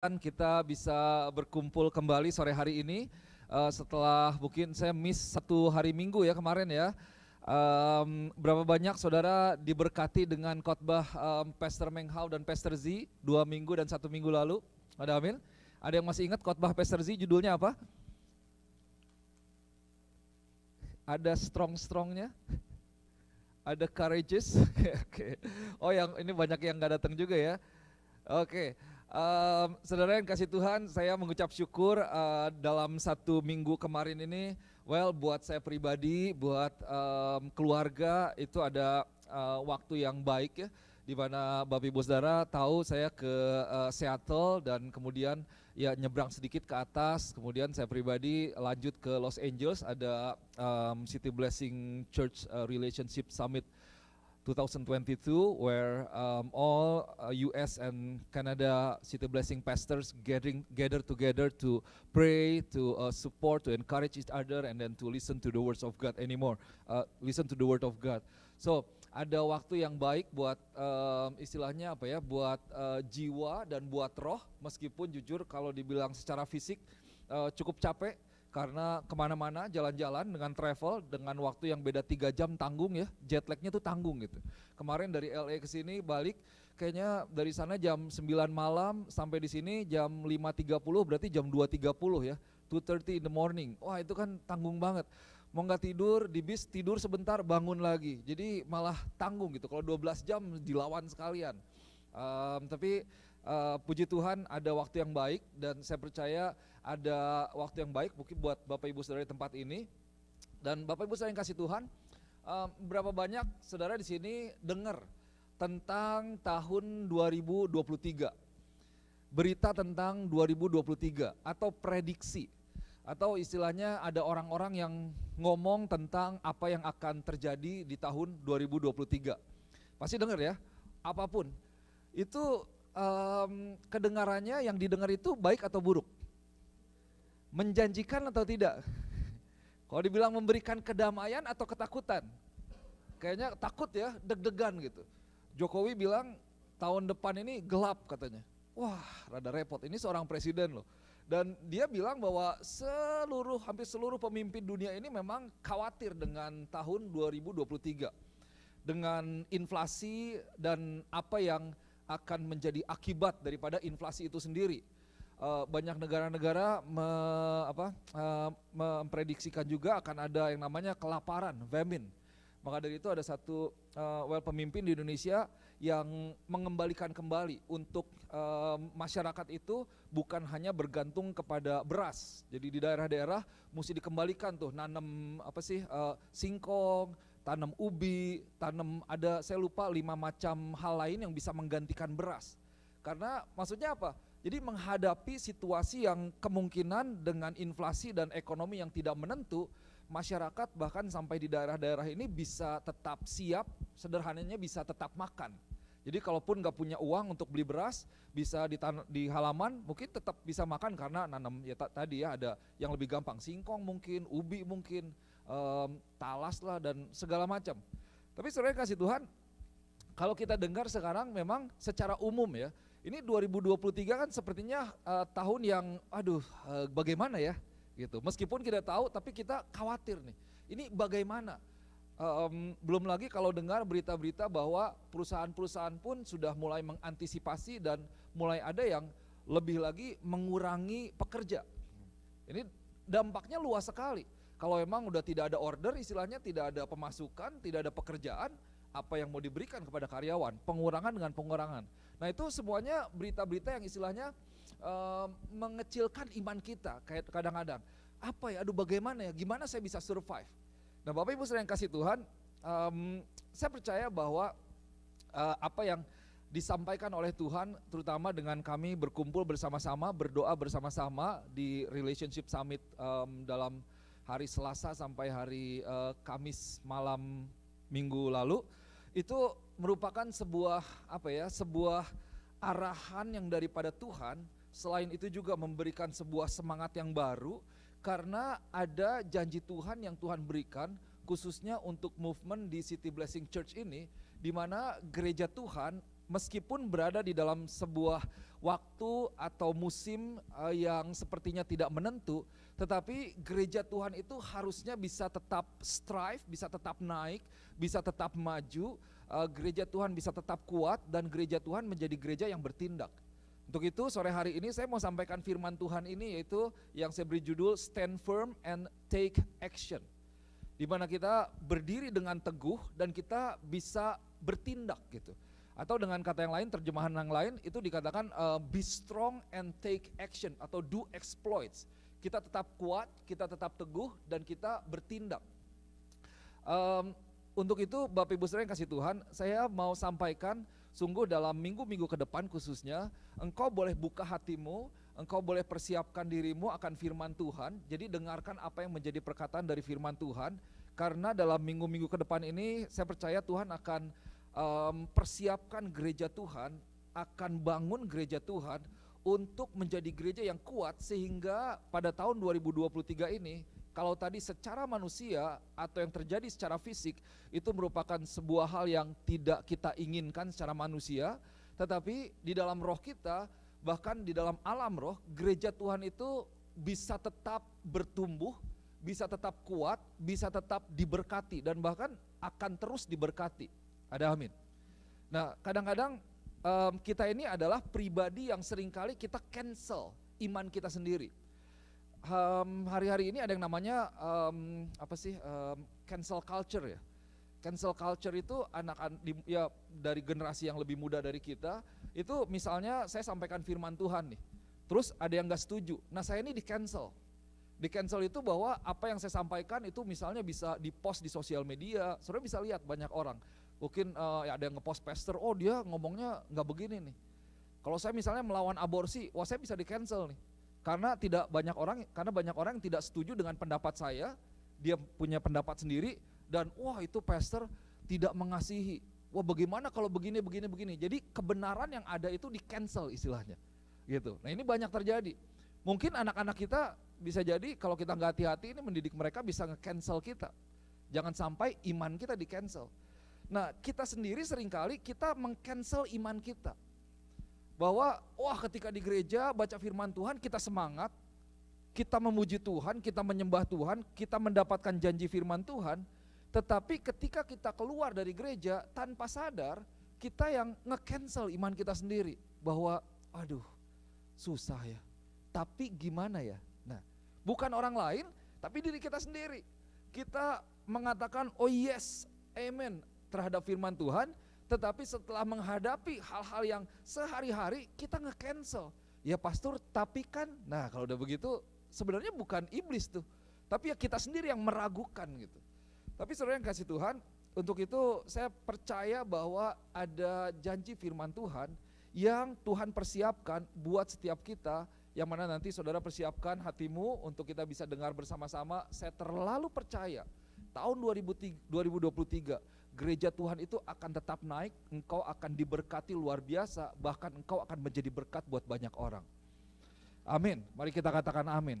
Kita bisa berkumpul kembali sore hari ini setelah mungkin saya miss satu hari Minggu ya kemarin ya. Berapa banyak saudara diberkati dengan khotbah Pastor Menghau dan Pastor Z 2 minggu dan 1 minggu lalu? Ada amin? Ada yang masih ingat khotbah Pastor Z judulnya apa? Ada strong-strongnya? Ada courageous? Oke. Oh yang ini banyak yang gak datang juga ya. Oke. Saudara yang kasih Tuhan, saya mengucap syukur dalam 1 minggu kemarin ini, buat saya pribadi, buat keluarga itu ada waktu yang baik ya, di mana Bapak Ibu Saudara tahu saya ke Seattle dan kemudian ya nyebrang sedikit ke atas, kemudian saya pribadi lanjut ke Los Angeles, ada City Blessing Church Relationship Summit 2022 where all US and Canada City Blessing pastors gather together to pray, to support, to encourage each other, and then to listen to the words of God anymore. Listen to the word of God. So ada waktu yang baik buat istilahnya apa ya, buat jiwa dan buat roh. Meskipun jujur kalau dibilang secara fisik cukup capek. Karena kemana-mana jalan-jalan dengan travel dengan waktu yang beda 3 jam tanggung ya, jet lagnya tuh tanggung gitu. Kemarin dari LA ke sini balik kayaknya dari sana jam 9 malam sampai di sini jam 5.30 berarti jam 2.30 ya, 2:30 in the morning. Wah itu kan tanggung banget. Mau nggak tidur di bis, tidur sebentar bangun lagi. Jadi malah tanggung gitu. Kalau 12 jam dilawan sekalian. Tapi puji Tuhan ada waktu yang baik dan saya percaya ada waktu yang baik mungkin buat Bapak Ibu Saudara di tempat ini. Dan Bapak Ibu Saudara yang kasih Tuhan, berapa banyak saudara di sini dengar tentang tahun 2023, berita tentang 2023 atau prediksi, atau istilahnya ada orang-orang yang ngomong tentang apa yang akan terjadi di tahun 2023. Pasti dengar ya, apapun itu kedengarannya yang didengar itu baik atau buruk? Menjanjikan atau tidak? Kalau dibilang memberikan kedamaian atau ketakutan? Kayaknya takut ya, deg-degan gitu. Jokowi bilang tahun depan ini gelap katanya. Wah, rada repot. Ini seorang presiden loh. Dan dia bilang bahwa hampir seluruh pemimpin dunia ini memang khawatir dengan tahun 2023. Dengan inflasi dan apa yang akan menjadi akibat daripada inflasi itu sendiri. Banyak negara-negara memprediksikan juga akan ada yang namanya kelaparan, famine. Maka dari itu ada satu pemimpin di Indonesia yang mengembalikan kembali untuk masyarakat itu bukan hanya bergantung kepada beras. Jadi di daerah-daerah mesti dikembalikan tuh nanam singkong, tanam ubi, saya lupa 5 macam hal lain yang bisa menggantikan beras. Karena maksudnya apa? Jadi menghadapi situasi yang kemungkinan dengan inflasi dan ekonomi yang tidak menentu, masyarakat bahkan sampai di daerah-daerah ini bisa tetap siap, sederhananya bisa tetap makan. Jadi kalaupun gak punya uang untuk beli beras, bisa di halaman mungkin tetap bisa makan karena nanam ya tadi ya, ada yang lebih gampang, singkong mungkin, ubi mungkin, talas lah dan segala macam. Tapi saudara kasih Tuhan, kalau kita dengar sekarang memang secara umum ya, ini 2023 kan sepertinya tahun yang bagaimana ya gitu. Meskipun kita tahu tapi kita khawatir nih. Ini bagaimana? Belum lagi kalau dengar berita-berita bahwa perusahaan-perusahaan pun sudah mulai mengantisipasi dan mulai ada yang lebih lagi mengurangi pekerja. Ini dampaknya luas sekali. Kalau memang udah tidak ada order, istilahnya tidak ada pemasukan, tidak ada pekerjaan, apa yang mau diberikan kepada karyawan? Pengurangan dengan pengurangan. Nah itu semuanya berita-berita yang istilahnya mengecilkan iman kita kayak kadang-kadang. Apa ya, bagaimana ya, gimana saya bisa survive? Nah Bapak Ibu saudara yang kasih Tuhan, saya percaya bahwa apa yang disampaikan oleh Tuhan, terutama dengan kami berkumpul bersama-sama, berdoa bersama-sama di Relationship Summit dalam hari Selasa sampai hari Kamis malam minggu lalu, itu merupakan sebuah arahan yang daripada Tuhan. Selain itu juga memberikan sebuah semangat yang baru, karena ada janji Tuhan yang Tuhan berikan khususnya untuk movement di City Blessing Church ini, di mana gereja Tuhan meskipun berada di dalam sebuah waktu atau musim yang sepertinya tidak menentu, tetapi gereja Tuhan itu harusnya bisa tetap strive, bisa tetap naik, bisa tetap maju, gereja Tuhan bisa tetap kuat, dan gereja Tuhan menjadi gereja yang bertindak. Untuk itu sore hari ini saya mau sampaikan firman Tuhan ini, yaitu yang saya beri judul Stand Firm and Take Action. Di mana kita berdiri dengan teguh dan kita bisa bertindak gitu. Atau dengan kata yang lain, terjemahan yang lain itu dikatakan be strong and take action atau do exploits. Kita tetap kuat, kita tetap teguh, dan kita bertindak. Untuk itu Bapak Ibu Saudara yang kasih Tuhan, saya mau sampaikan sungguh dalam minggu-minggu ke depan khususnya, engkau boleh buka hatimu, engkau boleh persiapkan dirimu akan firman Tuhan. Jadi dengarkan apa yang menjadi perkataan dari firman Tuhan, karena dalam minggu-minggu ke depan ini saya percaya Tuhan akan persiapkan gereja Tuhan, akan bangun gereja Tuhan untuk menjadi gereja yang kuat, sehingga pada tahun 2023 ini, kalau tadi secara manusia atau yang terjadi secara fisik itu merupakan sebuah hal yang tidak kita inginkan secara manusia, tetapi di dalam roh kita, bahkan di dalam alam roh, gereja Tuhan itu bisa tetap bertumbuh, bisa tetap kuat, bisa tetap diberkati, dan bahkan akan terus diberkati. Ada amin. Nah, kadang-kadang kita ini adalah pribadi yang seringkali kita cancel iman kita sendiri. Hari-hari ini ada yang namanya cancel culture ya. Cancel culture itu anak-anak ya dari generasi yang lebih muda dari kita, itu misalnya saya sampaikan firman Tuhan nih, terus ada yang gak setuju, nah saya ini di cancel. Di cancel itu bahwa apa yang saya sampaikan itu misalnya bisa di-post di sosial media, saudara bisa lihat banyak orang, mungkin ya ada yang nge-post pastor, oh dia ngomongnya gak begini nih. Kalau saya misalnya melawan aborsi, wah saya bisa di cancel nih, karena banyak orang yang tidak setuju dengan pendapat saya, dia punya pendapat sendiri, dan wah itu pastor tidak mengasihi, wah bagaimana kalau begini. Jadi kebenaran yang ada itu di cancel istilahnya gitu. Nah ini banyak terjadi. Mungkin anak-anak kita bisa jadi kalau kita nggak hati-hati ini mendidik mereka bisa nge-cancel kita. Jangan sampai iman kita di cancel. Nah kita sendiri seringkali kita meng-cancel iman kita, bahwa wah ketika di gereja baca firman Tuhan kita semangat, kita memuji Tuhan, kita menyembah Tuhan, kita mendapatkan janji firman Tuhan. Tetapi ketika kita keluar dari gereja tanpa sadar, kita yang nge-cancel iman kita sendiri, bahwa aduh susah ya, tapi gimana ya. Nah bukan orang lain, tapi diri kita sendiri. Kita mengatakan oh yes, amen terhadap firman Tuhan, tetapi setelah menghadapi hal-hal yang sehari-hari kita nge-cancel. Ya pastor, tapi kan, nah kalau udah begitu sebenarnya bukan iblis tuh, tapi ya kita sendiri yang meragukan gitu. Tapi saudara yang kasih Tuhan, untuk itu saya percaya bahwa ada janji firman Tuhan yang Tuhan persiapkan buat setiap kita, yang mana nanti saudara persiapkan hatimu untuk kita bisa dengar bersama-sama. Saya terlalu percaya tahun 2023 gereja Tuhan itu akan tetap naik, engkau akan diberkati luar biasa, bahkan engkau akan menjadi berkat buat banyak orang. Amin, mari kita katakan amin.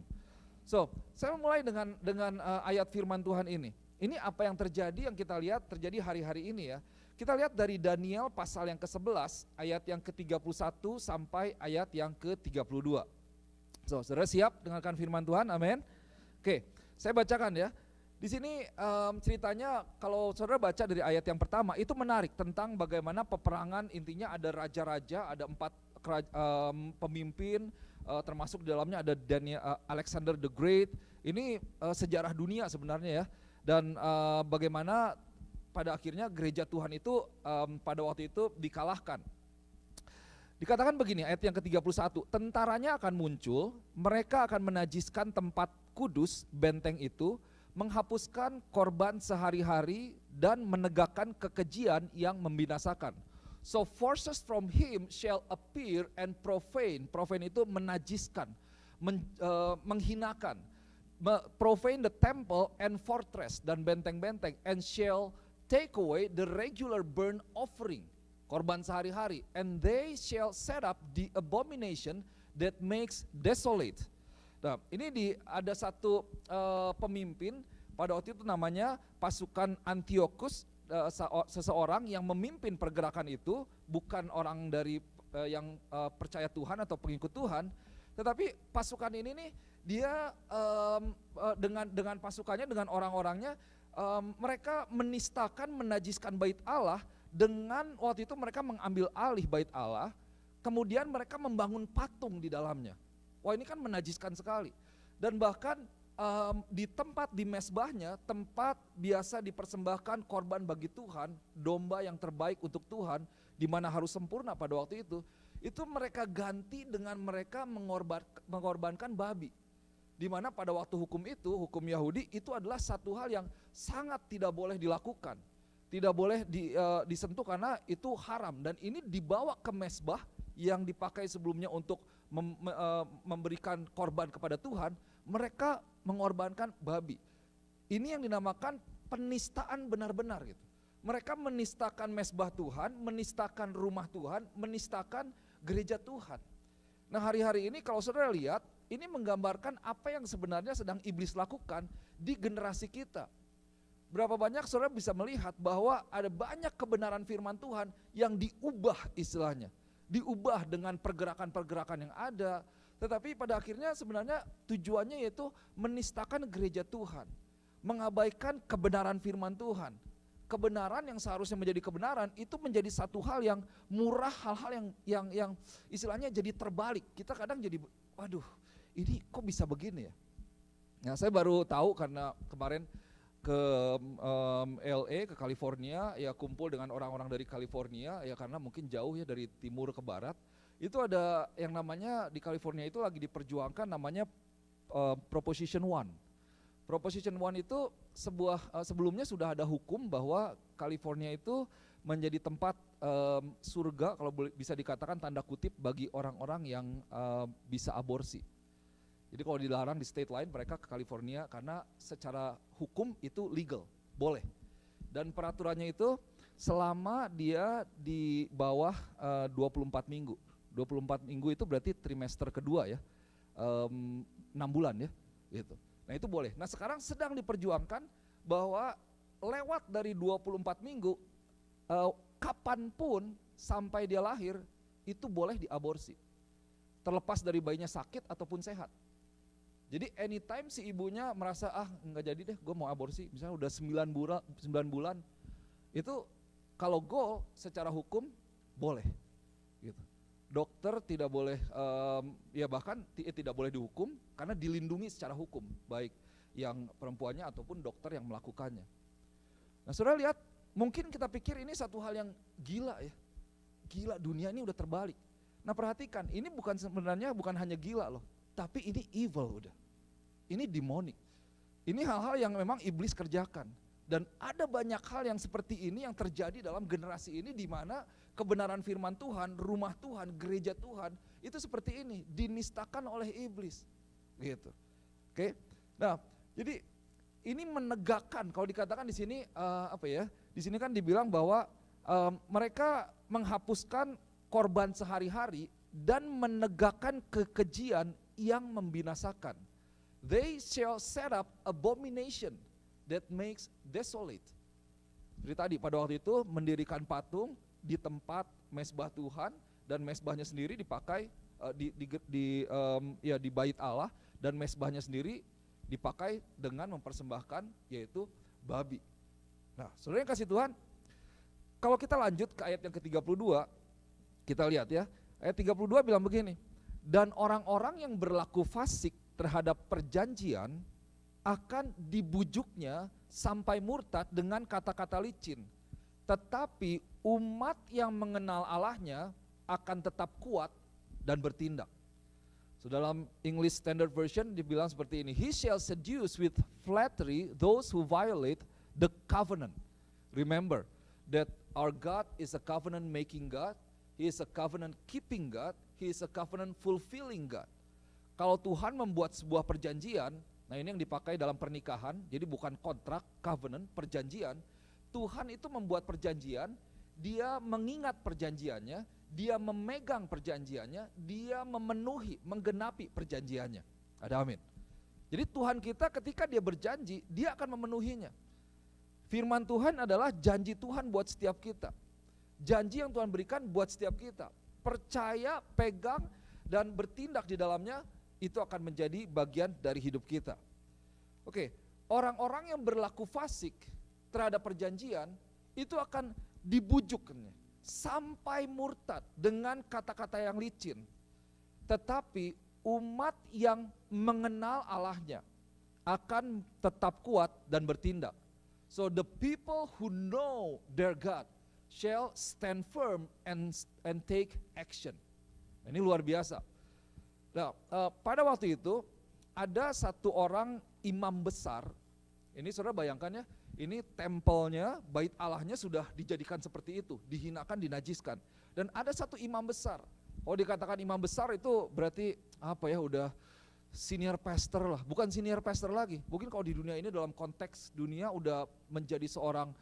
So, saya mulai dengan ayat firman Tuhan ini. Ini apa yang terjadi, yang kita lihat terjadi hari-hari ini ya. Kita lihat dari Daniel pasal yang ke-11 ayat yang ke-31 sampai ayat yang ke-32. So, saudara siap dengarkan firman Tuhan, amin. Oke, saya bacakan ya. Di sini ceritanya kalau saudara baca dari ayat yang pertama itu menarik tentang bagaimana peperangan, intinya ada raja-raja, ada 4 pemimpin, termasuk di dalamnya ada Alexander the Great. Ini sejarah dunia sebenarnya ya. Dan bagaimana pada akhirnya gereja Tuhan itu pada waktu itu dikalahkan. Dikatakan begini ayat yang ke-31, tentaranya akan muncul, mereka akan menajiskan tempat kudus benteng itu, menghapuskan korban sehari-hari dan menegakkan kekejian yang membinasakan. So forces from him shall appear and profane. Profane itu menajiskan, menghinakan. Profane the temple and fortress, dan benteng-benteng, and shall take away the regular burnt offering, korban sehari-hari, and they shall set up the abomination that makes desolate. Nah, ini ada satu pemimpin pada waktu itu namanya pasukan Antiochus, seseorang yang memimpin pergerakan itu, bukan orang dari yang percaya Tuhan atau pengikut Tuhan, tetapi pasukan ini nih dia dengan pasukannya, dengan orang-orangnya, mereka menistakan, menajiskan bait Allah dengan waktu itu mereka mengambil alih bait Allah, kemudian mereka membangun patung di dalamnya. Wah, ini kan menajiskan sekali. Dan bahkan di tempat, di mesbahnya, tempat biasa dipersembahkan korban bagi Tuhan, domba yang terbaik untuk Tuhan, di mana harus sempurna pada waktu itu mereka ganti dengan mereka mengorbankan babi. Di mana pada waktu hukum Yahudi itu adalah satu hal yang sangat tidak boleh dilakukan, tidak boleh disentuh karena itu haram. Dan ini dibawa ke mesbah yang dipakai sebelumnya untuk memberikan korban kepada Tuhan, mereka mengorbankan babi. Ini yang dinamakan penistaan benar-benar gitu. Mereka menistakan mesbah Tuhan, menistakan rumah Tuhan, menistakan gereja Tuhan. Nah, hari-hari ini kalau saudara lihat, ini menggambarkan apa yang sebenarnya sedang iblis lakukan di generasi kita. Berapa banyak saudara bisa melihat bahwa ada banyak kebenaran firman Tuhan yang diubah istilahnya. Diubah dengan pergerakan-pergerakan yang ada, tetapi pada akhirnya sebenarnya tujuannya yaitu menistakan gereja Tuhan, mengabaikan kebenaran firman Tuhan. Kebenaran yang seharusnya menjadi kebenaran itu menjadi satu hal yang murah, hal-hal yang istilahnya jadi terbalik. Kita kadang jadi, waduh, ini kok bisa begini ya? Nah, saya baru tahu karena kemarin ke LA, ke California, ya kumpul dengan orang-orang dari California, ya karena mungkin jauh ya dari timur ke barat. Itu ada yang namanya di California itu lagi diperjuangkan namanya Proposition 1. Proposition 1 itu sebelumnya sudah ada hukum bahwa California itu menjadi tempat surga, kalau bisa dikatakan tanda kutip, bagi orang-orang yang bisa aborsi. Jadi kalau dilarang di state lain, mereka ke California karena secara hukum itu legal, boleh. Dan peraturannya itu selama dia di bawah 24 minggu. 24 minggu itu berarti trimester kedua ya, 6 bulan ya gitu. Nah itu boleh. Nah sekarang sedang diperjuangkan bahwa lewat dari 24 minggu, kapanpun sampai dia lahir, itu boleh diaborsi. Terlepas dari bayinya sakit ataupun sehat. Jadi anytime si ibunya merasa nggak jadi deh, gue mau aborsi, misalnya udah 9 bulan, itu kalau goal secara hukum boleh, gitu. Dokter tidak boleh, ya bahkan tidak boleh dihukum karena dilindungi secara hukum, baik yang perempuannya ataupun dokter yang melakukannya. Nah saudara lihat, mungkin kita pikir ini satu hal yang gila ya, gila dunia ini udah terbalik. Nah perhatikan, ini sebenarnya bukan hanya gila loh, tapi ini evil udah. Ini demonik. Ini hal-hal yang memang iblis kerjakan. Dan ada banyak hal yang seperti ini yang terjadi dalam generasi ini, di mana kebenaran firman Tuhan, rumah Tuhan, gereja Tuhan itu seperti ini, dinistakan oleh iblis. Gitu. Oke. Nah, jadi ini menegakkan, kalau dikatakan di sini Di sini kan dibilang bahwa mereka menghapuskan korban sehari-hari dan menegakkan kekejian yang membinasakan. They shall set up abomination that makes desolate. Seperti tadi pada waktu itu mendirikan patung di tempat mesbah Tuhan, dan mesbahnya sendiri dipakai di bait Allah, dan mesbahnya sendiri dipakai dengan mempersembahkan yaitu babi. Nah, saudara yang kasih Tuhan, kalau kita lanjut ke ayat yang ke-32, kita lihat ya, ayat 32 bilang begini, dan orang-orang yang berlaku fasik terhadap perjanjian akan dibujuknya sampai murtad dengan kata-kata licin. Tetapi umat yang mengenal Allahnya akan tetap kuat dan bertindak. So dalam English Standard Version dibilang seperti ini, he shall seduce with flattery those who violate the covenant. Remember that our God is a covenant making God, he is a covenant keeping God, he is a covenant fulfilling God. Kalau Tuhan membuat sebuah perjanjian, nah ini yang dipakai dalam pernikahan, jadi bukan kontrak, covenant, perjanjian. Tuhan itu membuat perjanjian, dia mengingat perjanjiannya, dia memegang perjanjiannya, dia memenuhi, menggenapi perjanjiannya. Ada amin. Jadi Tuhan kita ketika dia berjanji, dia akan memenuhinya. Firman Tuhan adalah janji Tuhan buat setiap kita. Janji yang Tuhan berikan buat setiap kita. Percaya, pegang, dan bertindak di dalamnya, itu akan menjadi bagian dari hidup kita. Oke, orang-orang yang berlaku fasik terhadap perjanjian, itu akan dibujuk sampai murtad dengan kata-kata yang licin. Tetapi umat yang mengenal Allahnya akan tetap kuat dan bertindak. So the people who know their God shall stand firm and take action. Ini luar biasa. Nah, pada waktu itu ada satu orang imam besar. Ini saudara bayangkan ya, ini tempelnya, bait Allahnya sudah dijadikan seperti itu, dihinakan, dinajiskan. Dan ada satu imam besar. Oh, dikatakan imam besar itu berarti apa ya, udah senior pastor lah, bukan senior pastor lagi. Mungkin kalau di dunia ini dalam konteks dunia udah menjadi seorang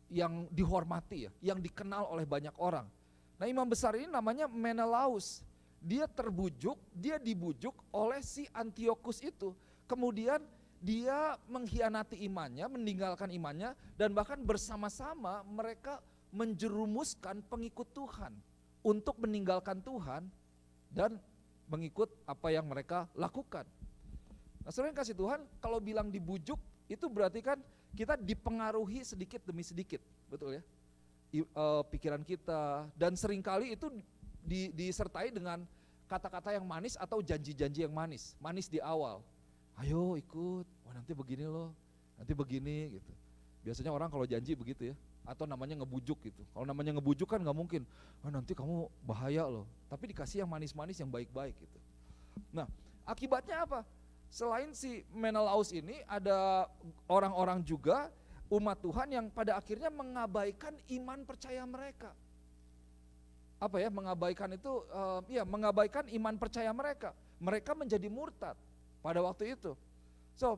yang dihormati ya, yang dikenal oleh banyak orang. Nah, imam besar ini namanya Menelaus. Dia dibujuk oleh si Antiochus itu. Kemudian dia mengkhianati imannya, meninggalkan imannya, dan bahkan bersama-sama mereka menjerumuskan pengikut Tuhan untuk meninggalkan Tuhan dan mengikut apa yang mereka lakukan. Nah, saudara yang kasih Tuhan, kalau bilang dibujuk, itu berarti kan kita dipengaruhi sedikit demi sedikit, betul ya? Pikiran kita, dan seringkali itu disertai dengan kata-kata yang manis atau janji-janji yang manis di awal. Ayo ikut, wah nanti begini loh, nanti begini gitu. Biasanya orang kalau janji begitu ya, atau namanya ngebujuk gitu. Kalau namanya ngebujuk kan nggak mungkin, nanti kamu bahaya loh. Tapi dikasih yang manis-manis, yang baik-baik gitu. Nah, akibatnya apa? Selain si Menelaus ini, ada orang-orang juga umat Tuhan yang pada akhirnya mengabaikan iman percaya mereka. Apa ya, mengabaikan itu, mengabaikan iman percaya mereka. Mereka menjadi murtad pada waktu itu. So,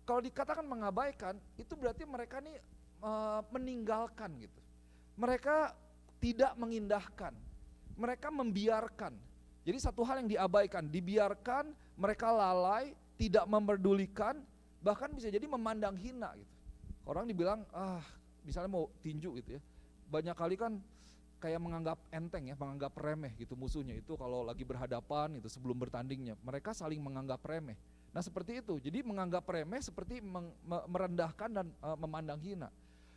kalau dikatakan mengabaikan, itu berarti mereka nih meninggalkan gitu. Mereka tidak mengindahkan, mereka membiarkan. Jadi satu hal yang diabaikan, dibiarkan, mereka lalai, tidak memperdulikan, bahkan bisa jadi memandang hina gitu. Orang dibilang, misalnya mau tinju gitu ya, banyak kali kan kayak menganggap enteng ya, menganggap remeh gitu musuhnya itu kalau lagi berhadapan itu sebelum bertandingnya, mereka saling menganggap remeh. Nah seperti itu, jadi menganggap remeh seperti merendahkan dan memandang hina.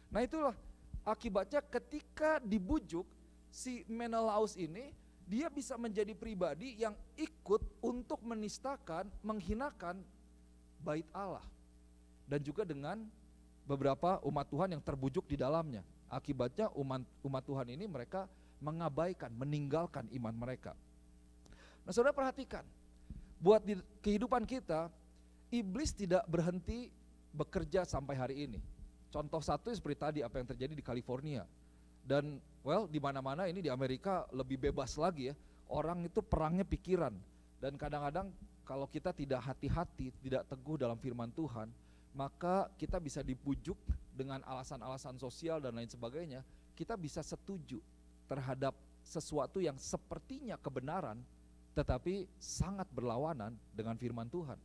Nah itulah akibatnya ketika dibujuk si Menelaus ini, dia bisa menjadi pribadi yang ikut untuk menistakan, menghinakan bait Allah. Dan juga dengan beberapa umat Tuhan yang terbujuk di dalamnya. Akibatnya umat Tuhan ini mereka mengabaikan, meninggalkan iman mereka. Nah saudara perhatikan, buat di kehidupan kita, iblis tidak berhenti bekerja sampai hari ini. Contoh satu seperti tadi apa yang terjadi di California. Dan di mana-mana ini di Amerika lebih bebas lagi ya. Orang itu perangnya pikiran. Dan kadang-kadang kalau kita tidak hati-hati, tidak teguh dalam firman Tuhan, maka kita bisa dibujuk dengan alasan-alasan sosial dan lain sebagainya. Kita bisa setuju terhadap sesuatu yang sepertinya kebenaran, tetapi sangat berlawanan dengan firman Tuhan.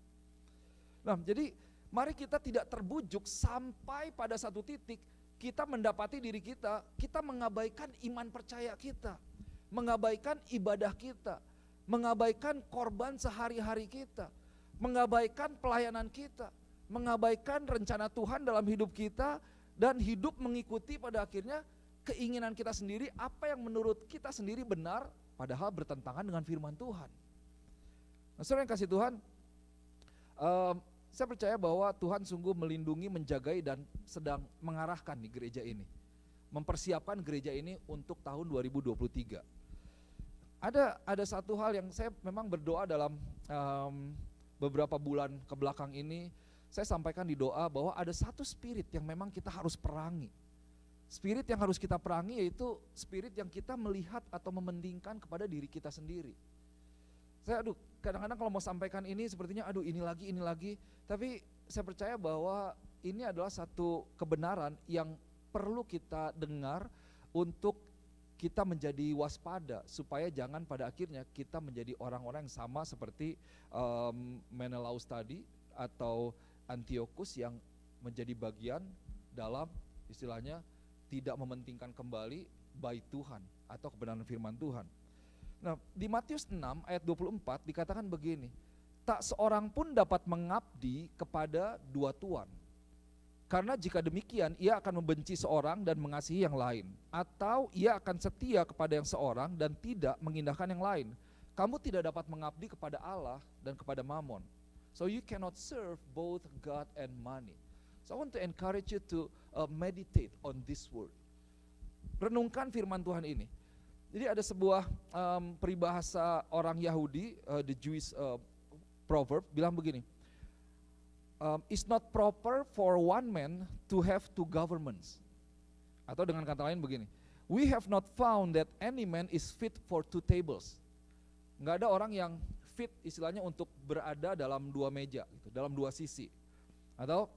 Nah, jadi mari kita tidak terbujuk sampai pada satu titik kita mendapati diri kita mengabaikan iman percaya kita, mengabaikan ibadah kita, mengabaikan korban sehari-hari kita, mengabaikan pelayanan kita, mengabaikan rencana Tuhan dalam hidup kita, dan hidup mengikuti pada akhirnya keinginan kita sendiri, apa yang menurut kita sendiri benar, padahal bertentangan dengan firman Tuhan. Nah, saudara yang kasih Tuhan, saya percaya bahwa Tuhan sungguh melindungi, menjagai, dan sedang mengarahkan di gereja ini, mempersiapkan gereja ini untuk tahun 2023. Ada satu hal yang saya memang berdoa dalam beberapa bulan ke belakang ini. Saya sampaikan di doa bahwa ada satu spirit yang memang kita harus perangi. Spirit yang harus kita perangi yaitu spirit yang kita melihat atau mementingkan kepada diri kita sendiri. Saya kadang-kadang kalau mau sampaikan ini sepertinya ini lagi. Tapi saya percaya bahwa ini adalah satu kebenaran yang perlu kita dengar untuk kita menjadi waspada, supaya jangan pada akhirnya kita menjadi orang-orang yang sama seperti Menelaus tadi atau Antiochus yang menjadi bagian dalam istilahnya tidak mementingkan kembali baik Tuhan atau kebenaran firman Tuhan. Nah, di Matius 6 ayat 24 dikatakan begini, tak seorang pun dapat mengabdi kepada dua tuan. Karena jika demikian ia akan membenci seorang dan mengasihi yang lain, atau ia akan setia kepada yang seorang dan tidak mengindahkan yang lain. Kamu tidak dapat mengabdi kepada Allah dan kepada Mammon. So you cannot serve both God and money. So I want to encourage you to meditate on this word. Renungkan firman Tuhan ini. Jadi ada sebuah peribahasa orang Yahudi, the Jewish proverb, bilang begini, it's not proper for one man to have two governments. Atau dengan kata lain begini, we have not found that any man is fit for two tables. Nggak ada orang yang fit istilahnya untuk berada dalam dua meja, gitu, dalam dua sisi. Atau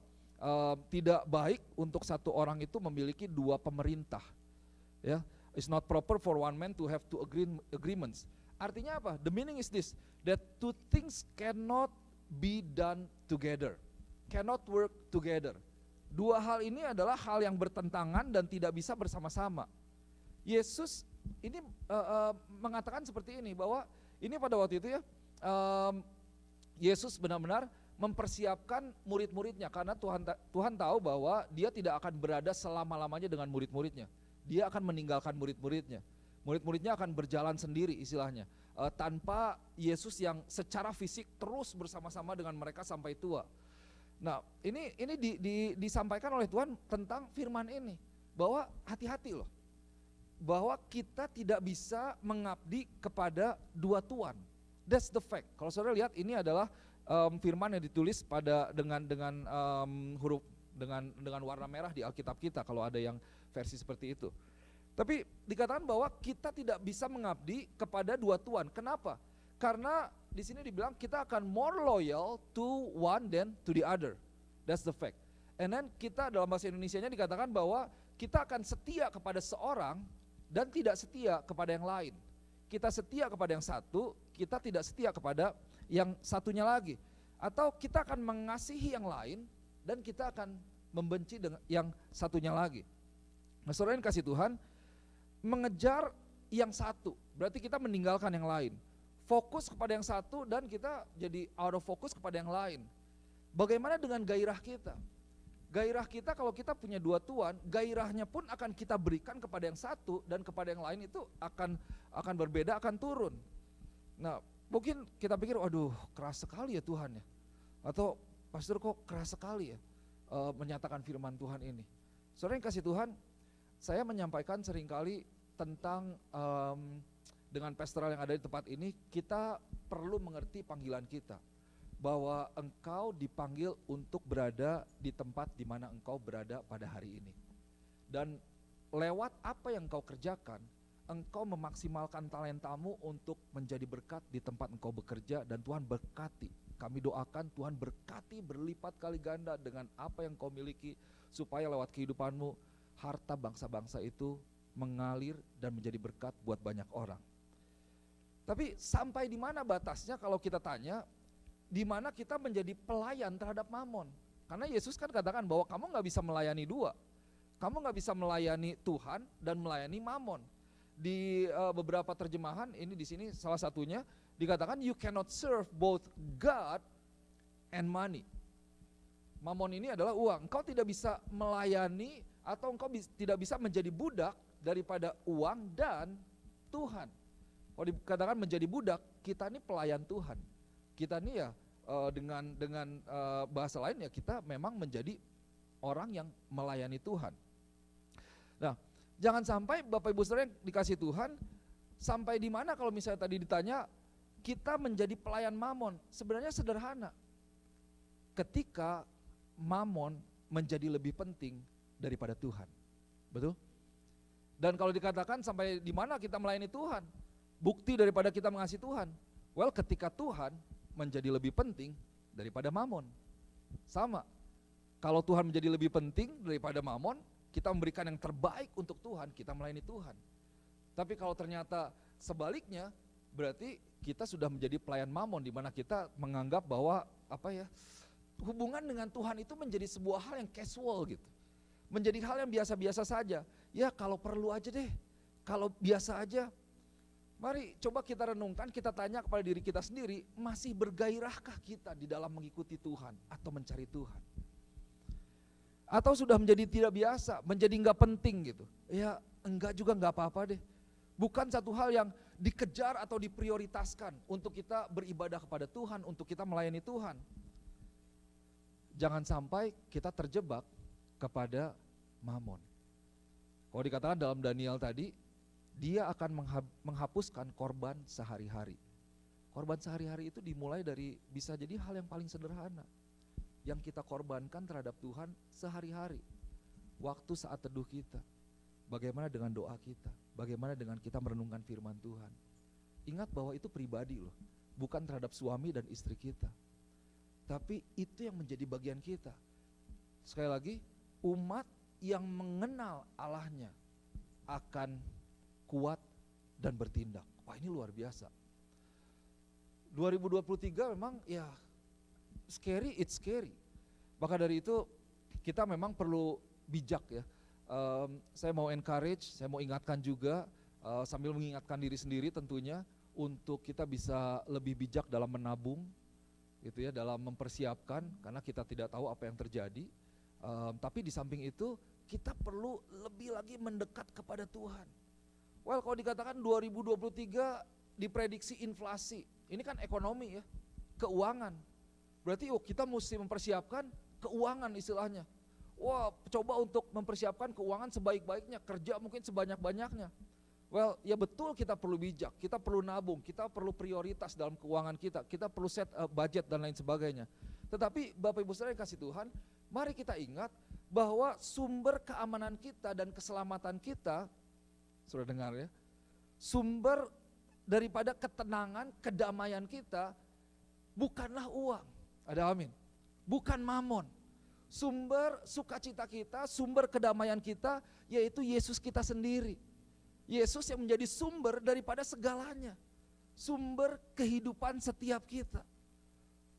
tidak baik untuk satu orang itu memiliki dua pemerintah. Ya, it's not proper for one man to have two agreements. Artinya apa? The meaning is this, that two things cannot be done together. Cannot work together. Dua hal ini adalah hal yang bertentangan dan tidak bisa bersama-sama. Yesus ini mengatakan seperti ini, bahwa ini pada waktu itu ya, Yesus benar-benar mempersiapkan murid-muridnya, karena Tuhan tahu bahwa dia tidak akan berada selama-lamanya dengan murid-muridnya. Dia akan meninggalkan murid-muridnya. Murid-muridnya akan berjalan sendiri istilahnya, tanpa Yesus yang secara fisik terus bersama-sama dengan mereka sampai tua. Nah, ini disampaikan oleh Tuhan tentang firman ini, bahwa hati-hati loh, bahwa kita tidak bisa mengabdi kepada dua tuan. That's the fact. Kalau saudara lihat, ini adalah firman yang ditulis dengan huruf dengan warna merah di Alkitab kita, kalau ada yang versi seperti itu. Tapi dikatakan bahwa kita tidak bisa mengabdi kepada dua tuan. Kenapa? Karena di sini dibilang kita akan more loyal to one than to the other. That's the fact. And then kita dalam bahasa Indonesianya dikatakan bahwa kita akan setia kepada seorang dan tidak setia kepada yang lain. Kita setia kepada yang satu, kita tidak setia kepada yang satunya lagi. Atau kita akan mengasihi yang lain dan kita akan membenci dengan yang satunya lagi. Nah, saudara yang kasih Tuhan, mengejar yang satu berarti kita meninggalkan yang lain. Fokus kepada yang satu dan kita jadi out of focus kepada yang lain. Bagaimana dengan gairah kita? Gairah kita, kalau kita punya dua tuan, gairahnya pun akan kita berikan kepada yang satu dan kepada yang lain itu akan berbeda, akan turun. Nah, mungkin kita pikir, waduh keras sekali ya Tuhan ya. Atau pastor kok keras sekali ya menyatakan firman Tuhan ini. Saudara yang kasih Tuhan, saya menyampaikan seringkali tentang dengan pastoral yang ada di tempat ini, kita perlu mengerti panggilan kita, bahwa engkau dipanggil untuk berada di tempat di mana engkau berada pada hari ini. Dan lewat apa yang engkau kerjakan, engkau memaksimalkan talentamu untuk menjadi berkat di tempat engkau bekerja, dan Tuhan berkati. Kami doakan Tuhan berkati berlipat kali ganda dengan apa yang kau miliki, supaya lewat kehidupanmu harta bangsa-bangsa itu mengalir dan menjadi berkat buat banyak orang. Tapi sampai di mana batasnya kalau kita tanya, di mana kita menjadi pelayan terhadap Mammon? Karena Yesus kan katakan bahwa kamu nggak bisa melayani dua, kamu nggak bisa melayani Tuhan dan melayani Mammon. Di beberapa terjemahan ini di sini salah satunya dikatakan you cannot serve both God and money. Mammon ini adalah uang. Engkau tidak bisa melayani atau engkau tidak bisa menjadi budak daripada uang dan Tuhan. Kalau dikatakan menjadi budak, kita ini pelayan Tuhan. Kita ini ya dengan bahasa lain ya kita memang menjadi orang yang melayani Tuhan. Nah, jangan sampai Bapak Ibu Saudara yang dikasih Tuhan, sampai di mana kalau misalnya tadi ditanya kita menjadi pelayan Mammon. Sebenarnya sederhana. Ketika Mammon menjadi lebih penting daripada Tuhan. Betul? Dan kalau dikatakan sampai di mana kita melayani Tuhan, bukti daripada kita mengasihi Tuhan. Well, ketika Tuhan menjadi lebih penting daripada Mammon. Sama. Kalau Tuhan menjadi lebih penting daripada Mammon, kita memberikan yang terbaik untuk Tuhan, kita melayani Tuhan. Tapi kalau ternyata sebaliknya, berarti kita sudah menjadi pelayan Mammon, di mana kita menganggap bahwa hubungan dengan Tuhan itu menjadi sebuah hal yang casual gitu. Menjadi hal yang biasa-biasa saja. Ya kalau perlu aja deh, kalau biasa aja. Mari coba kita renungkan, kita tanya kepada diri kita sendiri, masih bergairahkah kita di dalam mengikuti Tuhan atau mencari Tuhan? Atau sudah menjadi tidak biasa, menjadi enggak penting gitu. Ya enggak juga enggak apa-apa deh. Bukan satu hal yang dikejar atau diprioritaskan untuk kita beribadah kepada Tuhan, untuk kita melayani Tuhan. Jangan sampai kita terjebak kepada mamon. Kalau dikatakan dalam Daniel tadi, dia akan menghapuskan korban sehari-hari. Korban sehari-hari itu dimulai dari bisa jadi hal yang paling sederhana yang kita korbankan terhadap Tuhan sehari-hari. Waktu saat teduh kita, bagaimana dengan doa kita, bagaimana dengan kita merenungkan firman Tuhan. Ingat bahwa itu pribadi loh, bukan terhadap suami dan istri kita, tapi itu yang menjadi bagian kita. Sekali lagi, umat yang mengenal Allahnya akan kuat dan bertindak. Wah, ini luar biasa. 2023 memang ya scary, it's scary. Maka dari itu kita memang perlu bijak ya. Saya mau encourage, saya mau ingatkan juga sambil mengingatkan diri sendiri tentunya untuk kita bisa lebih bijak dalam menabung gitu ya, dalam mempersiapkan karena kita tidak tahu apa yang terjadi. Tapi di samping itu kita perlu lebih lagi mendekat kepada Tuhan. Well, kalau dikatakan 2023 diprediksi inflasi, ini kan ekonomi ya, keuangan. Berarti kita mesti mempersiapkan keuangan istilahnya. Wah, coba untuk mempersiapkan keuangan sebaik-baiknya, kerja mungkin sebanyak-banyaknya. Well, ya betul kita perlu bijak, kita perlu nabung, kita perlu prioritas dalam keuangan kita perlu set budget dan lain sebagainya. Tetapi Bapak Ibu Saudara yang kasih Tuhan, mari kita ingat bahwa sumber keamanan kita dan keselamatan kita, sudah dengar ya, sumber daripada ketenangan, kedamaian kita bukanlah uang, ada amin, bukan mamon. Sumber sukacita kita, sumber kedamaian kita yaitu Yesus kita sendiri. Yesus yang menjadi sumber daripada segalanya, sumber kehidupan setiap kita.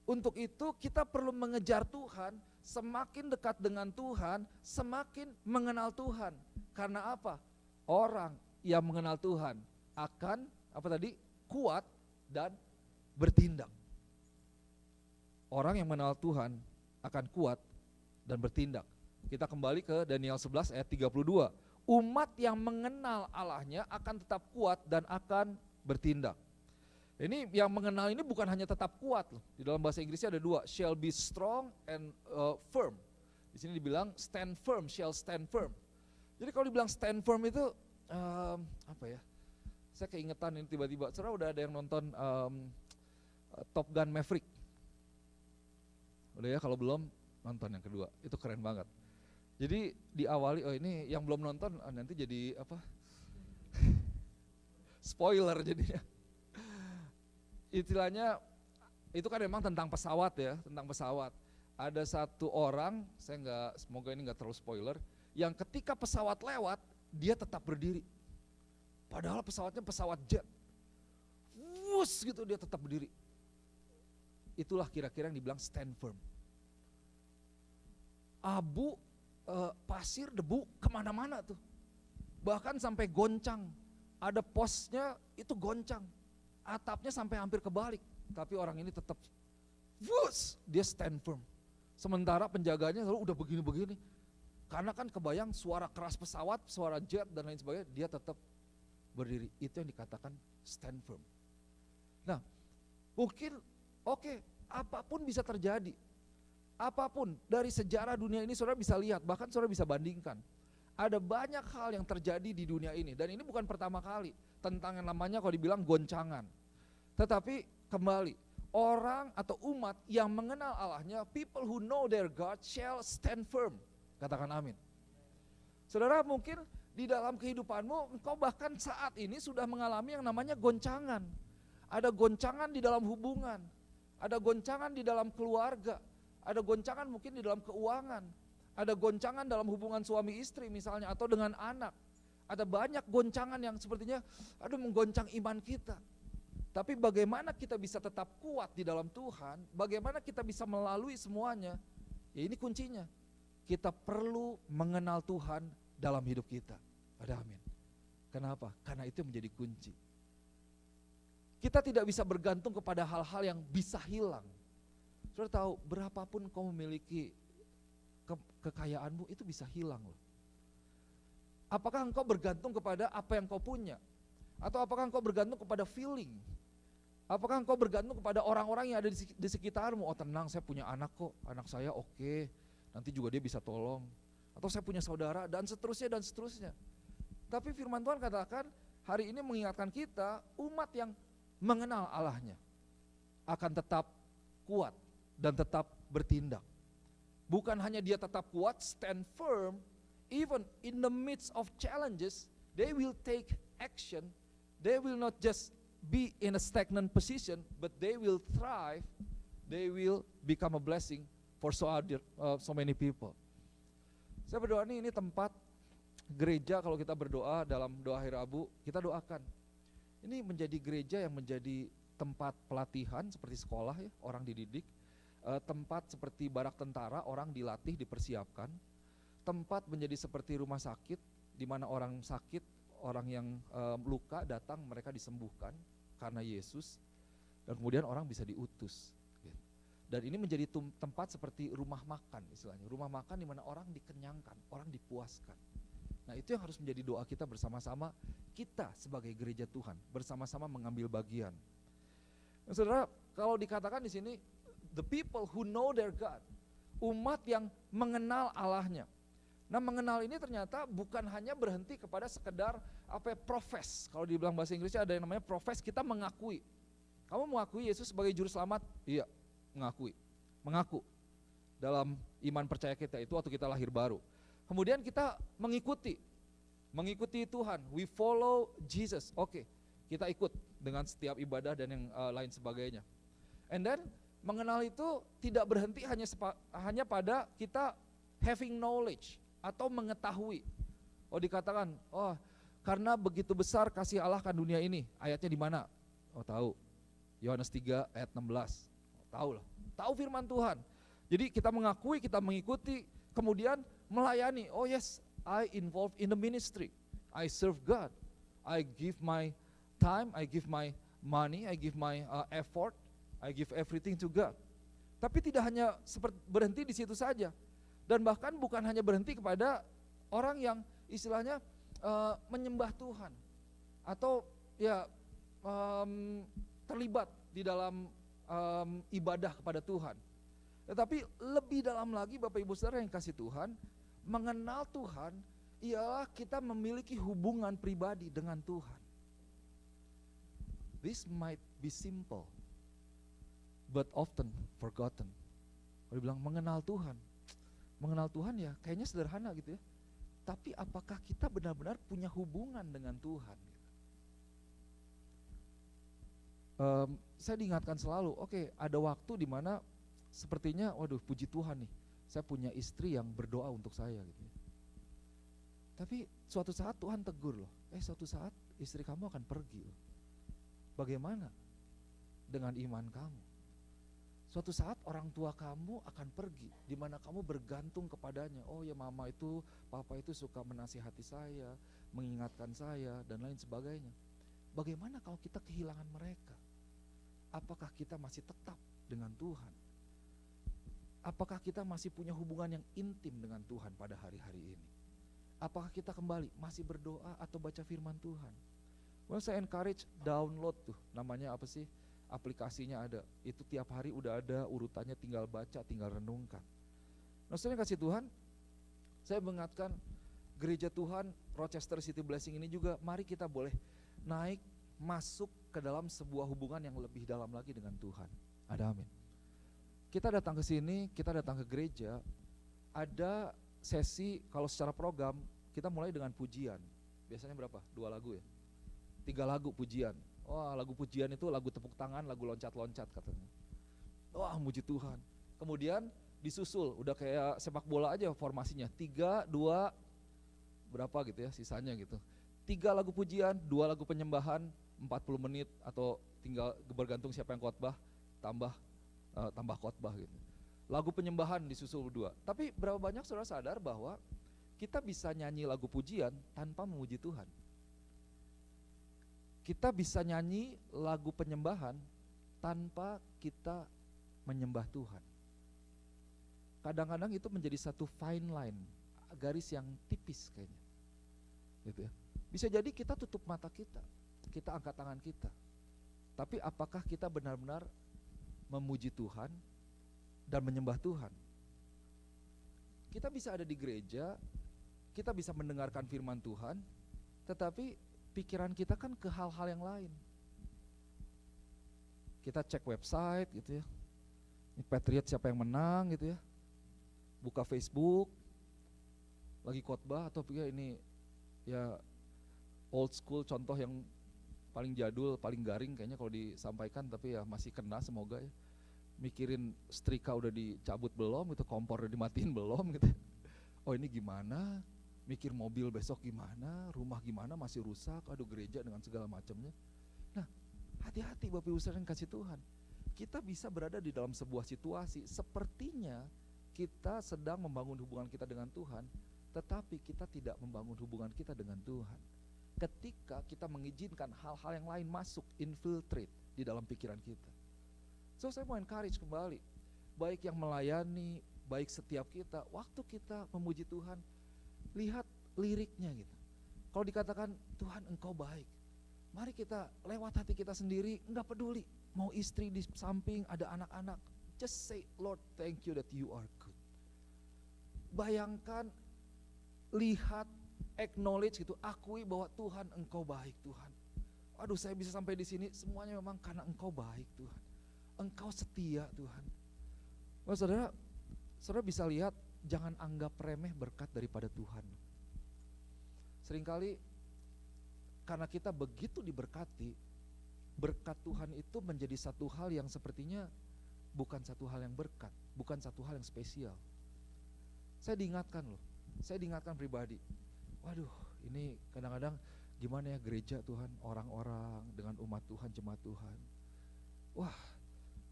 Untuk itu kita perlu mengejar Tuhan, semakin dekat dengan Tuhan, semakin mengenal Tuhan. Karena apa? Orang yang mengenal Tuhan akan kuat dan bertindak. Orang yang mengenal Tuhan akan kuat dan bertindak. Kita kembali ke Daniel 11 ayat 32. Umat yang mengenal Allahnya akan tetap kuat dan akan bertindak. Ini yang mengenal ini bukan hanya tetap kuat loh. Di dalam bahasa Inggrisnya ada dua, shall be strong and firm. Di sini dibilang stand firm, shall stand firm. Jadi kalau dibilang stand firm itu apa ya? Saya keingetan ini tiba-tiba. Saudara udah ada yang nonton Top Gun Maverick? Udah ya, kalau belum nonton yang kedua. Itu keren banget. Jadi diawali, ini yang belum nonton nanti jadi apa? Spoiler jadinya. Istilahnya itu kan memang tentang pesawat ya, tentang pesawat. Ada satu orang, semoga ini nggak terlalu spoiler, yang ketika pesawat lewat dia tetap berdiri. Padahal pesawatnya pesawat jet, wus gitu dia tetap berdiri. Itulah kira-kira yang dibilang stand firm. Abu, pasir, debu kemana-mana tuh, bahkan sampai goncang. Ada posnya itu goncang. Atapnya sampai hampir kebalik, tapi orang ini tetap dia stand firm. Sementara penjaganya selalu udah begini-begini. Karena kan kebayang suara keras pesawat, suara jet dan lain sebagainya, dia tetap berdiri. Itu yang dikatakan stand firm. Nah, mungkin apapun bisa terjadi. Apapun dari sejarah dunia ini saudara bisa lihat, bahkan saudara bisa bandingkan. Ada banyak hal yang terjadi di dunia ini dan ini bukan pertama kali. Tentang yang namanya kalau dibilang goncangan. Tetapi kembali, orang atau umat yang mengenal Allahnya, people who know their God shall stand firm. Katakan amin. Saudara, mungkin di dalam kehidupanmu engkau bahkan saat ini sudah mengalami yang namanya goncangan. Ada goncangan di dalam hubungan, ada goncangan di dalam keluarga, ada goncangan mungkin di dalam keuangan, ada goncangan dalam hubungan suami istri misalnya atau dengan anak. Ada banyak goncangan yang sepertinya menggoncang iman kita. Tapi bagaimana kita bisa tetap kuat di dalam Tuhan, bagaimana kita bisa melalui semuanya, ya ini kuncinya. Kita perlu mengenal Tuhan dalam hidup kita. Ada amin. Kenapa? Karena itu yang menjadi kunci. Kita tidak bisa bergantung kepada hal-hal yang bisa hilang. Saudara tahu, berapapun kau memiliki kekayaanmu, itu bisa hilang loh. Apakah engkau bergantung kepada apa yang kau punya? Atau apakah engkau bergantung kepada feeling? Apakah engkau bergantung kepada orang-orang yang ada di sekitarmu? Oh tenang, saya punya anak kok, anak saya oke, nanti juga dia bisa tolong. Atau saya punya saudara, dan seterusnya dan seterusnya. Tapi firman Tuhan katakan, hari ini mengingatkan kita, umat yang mengenal Allahnya akan tetap kuat dan tetap bertindak. Bukan hanya dia tetap kuat, stand firm, even in the midst of challenges, they will take action. They will not just be in a stagnant position, but they will thrive. They will become a blessing for so many people. Saya berdoa ini tempat gereja, kalau kita berdoa dalam doa hari Rabu, kita doakan. Ini menjadi gereja yang menjadi tempat pelatihan seperti sekolah ya, orang dididik. Tempat seperti barak tentara, orang dilatih, dipersiapkan. Tempat menjadi seperti rumah sakit, di mana orang sakit, orang yang luka datang, mereka disembuhkan karena Yesus, dan kemudian orang bisa diutus. Dan ini menjadi tempat seperti rumah makan istilahnya, rumah makan di mana orang dikenyangkan, orang dipuaskan. Nah itu yang harus menjadi doa kita bersama-sama, kita sebagai gereja Tuhan bersama-sama mengambil bagian. Nah, saudara, kalau dikatakan di sini, the people who know their God, umat yang mengenal Allahnya. Nah mengenal ini ternyata bukan hanya berhenti kepada sekedar profes. Kalau dibilang bahasa Inggrisnya ada yang namanya profes, kita mengakui. Kamu mengakui Yesus sebagai juru selamat? Iya, mengaku. Dalam iman percaya kita itu waktu kita lahir baru. Kemudian kita mengikuti Tuhan, we follow Jesus. Oke, kita ikut dengan setiap ibadah dan yang lain sebagainya. And then mengenal itu tidak berhenti hanya pada kita having knowledge atau mengetahui. Oh dikatakan, oh karena begitu besar kasih Allah kan dunia ini. Ayatnya di mana? Oh tahu. Yohanes 3 ayat 16. Oh, tahu lah. Tahu firman Tuhan. Jadi kita mengakui, kita mengikuti, kemudian melayani. Oh yes, I involved in the ministry. I serve God. I give my time, I give my money, I give my effort, I give everything to God. Tapi tidak hanya berhenti di situ saja. Dan bahkan bukan hanya berhenti kepada orang yang istilahnya menyembah Tuhan atau ya terlibat di dalam ibadah kepada Tuhan. Tetapi lebih dalam lagi Bapak Ibu Saudara yang kasih Tuhan, mengenal Tuhan ialah kita memiliki hubungan pribadi dengan Tuhan. This might be simple, but often forgotten. Kalau bilang mengenal Tuhan ya kayaknya sederhana gitu ya. Tapi apakah kita benar-benar punya hubungan dengan Tuhan? Saya diingatkan selalu, oke, ada waktu di mana sepertinya, waduh puji Tuhan nih, saya punya istri yang berdoa untuk saya gitu ya. Tapi suatu saat Tuhan tegur loh, suatu saat istri kamu akan pergi loh. Bagaimana dengan iman kamu? Suatu saat orang tua kamu akan pergi, di mana kamu bergantung kepadanya. Oh ya mama itu, papa itu suka menasihati saya, mengingatkan saya dan lain sebagainya. Bagaimana kalau kita kehilangan mereka? Apakah kita masih tetap dengan Tuhan? Apakah kita masih punya hubungan yang intim dengan Tuhan pada hari-hari ini? Apakah kita kembali masih berdoa atau baca firman Tuhan? Well, saya encourage download tuh, namanya apa sih? Aplikasinya ada, itu tiap hari udah ada urutannya, tinggal baca, tinggal renungkan. Nah sebenarnya kasih Tuhan, saya mengingatkan gereja Tuhan Rochester City Blessing ini juga, mari kita boleh naik, masuk ke dalam sebuah hubungan yang lebih dalam lagi dengan Tuhan. Ada amin. Kita datang ke sini, kita datang ke gereja, ada sesi kalau secara program, kita mulai dengan pujian. Biasanya berapa? 2 lagu ya? 3 lagu pujian. Wah lagu pujian itu lagu tepuk tangan, lagu loncat-loncat katanya. Wah muji Tuhan. Kemudian disusul, udah kayak sepak bola aja formasinya. 3, 2, berapa gitu ya sisanya gitu. 3 lagu pujian, 2 lagu penyembahan, 40 menit atau tinggal bergantung siapa yang khotbah, tambah khotbah gitu. Lagu penyembahan disusul 2. Tapi berapa banyak saudara sadar bahwa Kita bisa nyanyi lagu pujian tanpa memuji Tuhan. Kita bisa nyanyi lagu penyembahan tanpa kita menyembah Tuhan. Kadang-kadang itu menjadi satu fine line, garis yang tipis kayaknya. Gitu ya. Bisa jadi kita tutup mata kita angkat tangan kita. Tapi apakah kita benar-benar memuji Tuhan dan menyembah Tuhan? Kita bisa ada di gereja, kita bisa mendengarkan firman Tuhan, tetapi pikiran kita kan ke hal-hal yang lain. Kita cek website gitu ya, ini Patriot siapa yang menang gitu ya, buka Facebook, lagi khotbah atau ini ya old school, contoh yang paling jadul, paling garing kayaknya kalau disampaikan, tapi ya masih kena semoga ya. Mikirin setrika udah dicabut belum, itu kompor udah dimatiin belum gitu. Oh ini gimana, mikir mobil besok gimana, rumah gimana masih rusak, aduh gereja dengan segala macamnya. Nah hati-hati Bapak Ibu Saudara yang kasih Tuhan. Kita bisa berada di dalam sebuah situasi sepertinya kita sedang membangun hubungan kita dengan Tuhan, tetapi kita tidak membangun hubungan kita dengan Tuhan. Ketika kita mengizinkan hal-hal yang lain masuk, infiltrate di dalam pikiran kita. So saya mau encourage kembali, baik yang melayani, baik setiap kita, waktu kita memuji Tuhan, lihat liriknya gitu. Kalau dikatakan Tuhan engkau baik, mari kita lewat hati kita sendiri, enggak peduli, mau istri di samping, ada anak-anak, just say Lord thank you that you are good. Bayangkan, lihat, acknowledge gitu, akui bahwa Tuhan engkau baik Tuhan. Aduh saya bisa sampai di sini semuanya memang karena engkau baik Tuhan. Engkau setia Tuhan. Wah, saudara bisa lihat, jangan anggap remeh berkat daripada Tuhan. Seringkali karena kita begitu diberkati, berkat Tuhan itu menjadi satu hal yang sepertinya bukan satu hal yang berkat, bukan satu hal yang spesial. Saya diingatkan pribadi, waduh ini kadang-kadang gimana ya gereja Tuhan, orang-orang dengan umat Tuhan, jemaat Tuhan. Wah,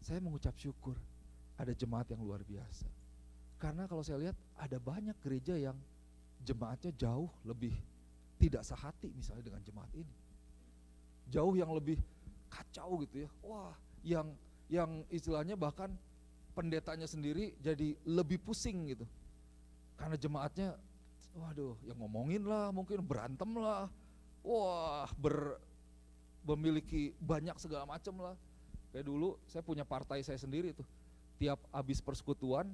saya mengucap syukur ada jemaat yang luar biasa. Karena kalau saya lihat ada banyak gereja yang jemaatnya jauh lebih tidak sehati misalnya dengan jemaat ini. Jauh yang lebih kacau gitu ya. Wah, yang istilahnya bahkan pendetanya sendiri jadi lebih pusing gitu. Karena jemaatnya waduh, yang ngomongin lah, mungkin berantem lah. Wah, memiliki banyak segala macam lah. Kayak dulu saya punya partai saya sendiri tuh. Tiap habis persekutuan,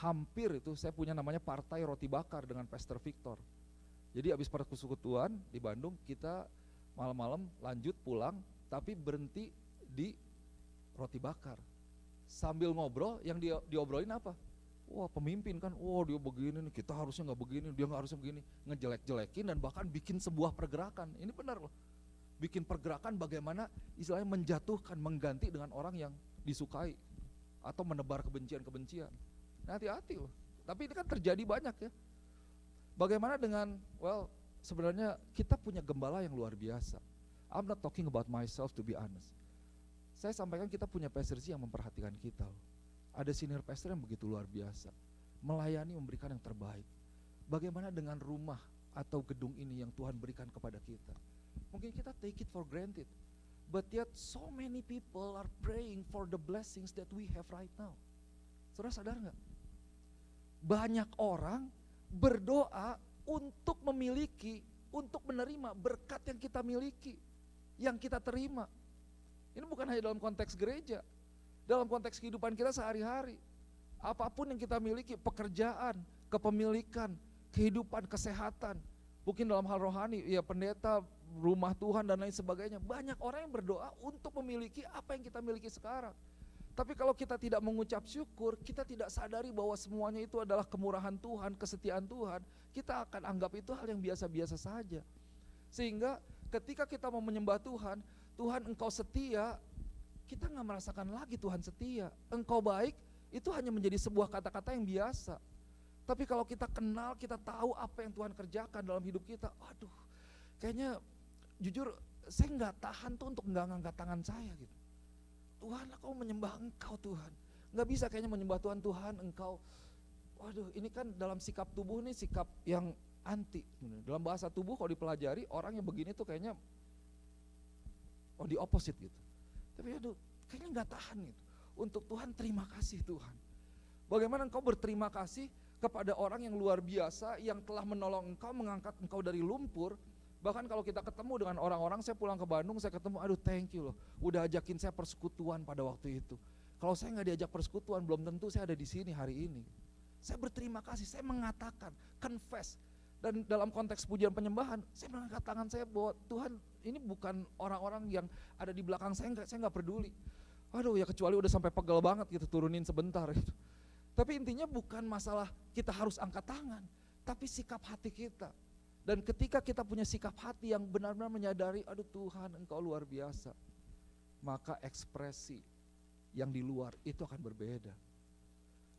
hampir itu saya punya namanya partai roti bakar dengan Pastor Victor. Jadi habis persekutuan di Bandung, kita malam-malam lanjut pulang, tapi berhenti di roti bakar. Sambil ngobrol, yang diobrolin apa? Wah pemimpin kan, wah dia begini nih, kita harusnya gak begini, dia gak harusnya begini. Ngejelek-jelekin dan bahkan bikin sebuah pergerakan. Ini benar loh. Bikin pergerakan bagaimana istilahnya menjatuhkan, mengganti dengan orang yang disukai atau menebar kebencian-kebencian. Nah, hati-hati loh. Tapi ini kan terjadi banyak ya. Bagaimana dengan, sebenarnya kita punya gembala yang luar biasa. I'm not talking about myself to be honest. Saya sampaikan kita punya pastor yang memperhatikan kita loh. Ada senior pastor yang begitu luar biasa, melayani, memberikan yang terbaik. Bagaimana dengan rumah atau gedung ini yang Tuhan berikan kepada kita? Mungkin kita take it for granted, but yet so many people are praying for the blessings that we have right now. Saudara sadar gak? Banyak orang berdoa untuk memiliki, untuk menerima berkat yang kita miliki, yang kita terima. Ini bukan hanya dalam konteks gereja, dalam konteks kehidupan kita sehari-hari. Apapun yang kita miliki, pekerjaan, kepemilikan, kehidupan, kesehatan, mungkin dalam hal rohani, ya pendeta, rumah Tuhan dan lain sebagainya. Banyak orang yang berdoa untuk memiliki apa yang kita miliki sekarang. Tapi kalau kita tidak mengucap syukur, kita tidak sadari bahwa semuanya itu adalah kemurahan Tuhan, kesetiaan Tuhan, kita akan anggap itu hal yang biasa-biasa saja. Sehingga ketika kita mau menyembah Tuhan, Tuhan engkau setia, kita gak merasakan lagi Tuhan setia. Engkau baik, itu hanya menjadi sebuah kata-kata yang biasa. Tapi kalau kita kenal, kita tahu apa yang Tuhan kerjakan dalam hidup kita, aduh, kayaknya jujur saya gak tahan tuh untuk gak ngangkat tangan saya gitu. Tuhan, aku menyembah engkau Tuhan. Gak bisa kayaknya menyembah Tuhan, Tuhan engkau, waduh ini kan dalam sikap tubuh nih sikap yang anti. Dalam bahasa tubuh kalau dipelajari orang yang begini tuh kayaknya di opposite gitu. Tapi aduh kayaknya gak tahan gitu. Untuk Tuhan terima kasih Tuhan. Bagaimana engkau berterima kasih kepada orang yang luar biasa yang telah menolong engkau, mengangkat engkau dari lumpur. Bahkan kalau kita ketemu dengan orang-orang, saya pulang ke Bandung, saya ketemu, aduh thank you loh, udah ajakin saya persekutuan pada waktu itu. Kalau saya gak diajak persekutuan, belum tentu saya ada di sini hari ini. Saya berterima kasih, saya mengatakan, confess. Dan dalam konteks pujian penyembahan, saya mengangkat tangan saya bahwa Tuhan ini bukan orang-orang yang ada di belakang saya gak peduli. Aduh ya kecuali udah sampai pegel banget gitu, turunin sebentar gitu. Tapi intinya bukan masalah kita harus angkat tangan, tapi sikap hati kita. Dan ketika kita punya sikap hati yang benar-benar menyadari, aduh Tuhan engkau luar biasa, maka ekspresi yang di luar itu akan berbeda.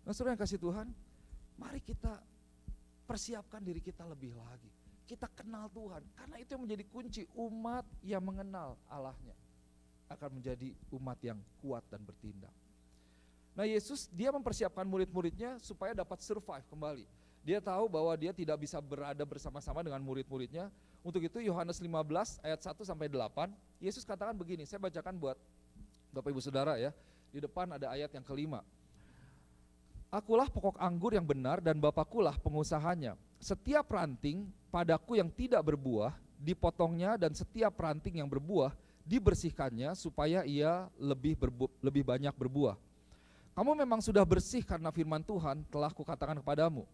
Nah saudara yang kasih Tuhan, mari kita persiapkan diri kita lebih lagi. Kita kenal Tuhan, karena itu yang menjadi kunci. Umat yang mengenal Allahnya akan menjadi umat yang kuat dan bertindak. Nah Yesus dia mempersiapkan murid-muridnya supaya dapat survive kembali. Dia tahu bahwa dia tidak bisa berada bersama-sama dengan murid-muridnya. Untuk itu Yohanes 15 ayat 1 sampai 8, Yesus katakan begini, saya bacakan buat Bapak Ibu Saudara ya. Di depan ada ayat yang kelima. Akulah pokok anggur yang benar dan Bapakkulah pengusahanya. Setiap ranting padaku yang tidak berbuah dipotongnya, dan setiap ranting yang berbuah dibersihkannya supaya ia lebih banyak berbuah. Kamu memang sudah bersih karena firman Tuhan telah kukatakan kepadamu.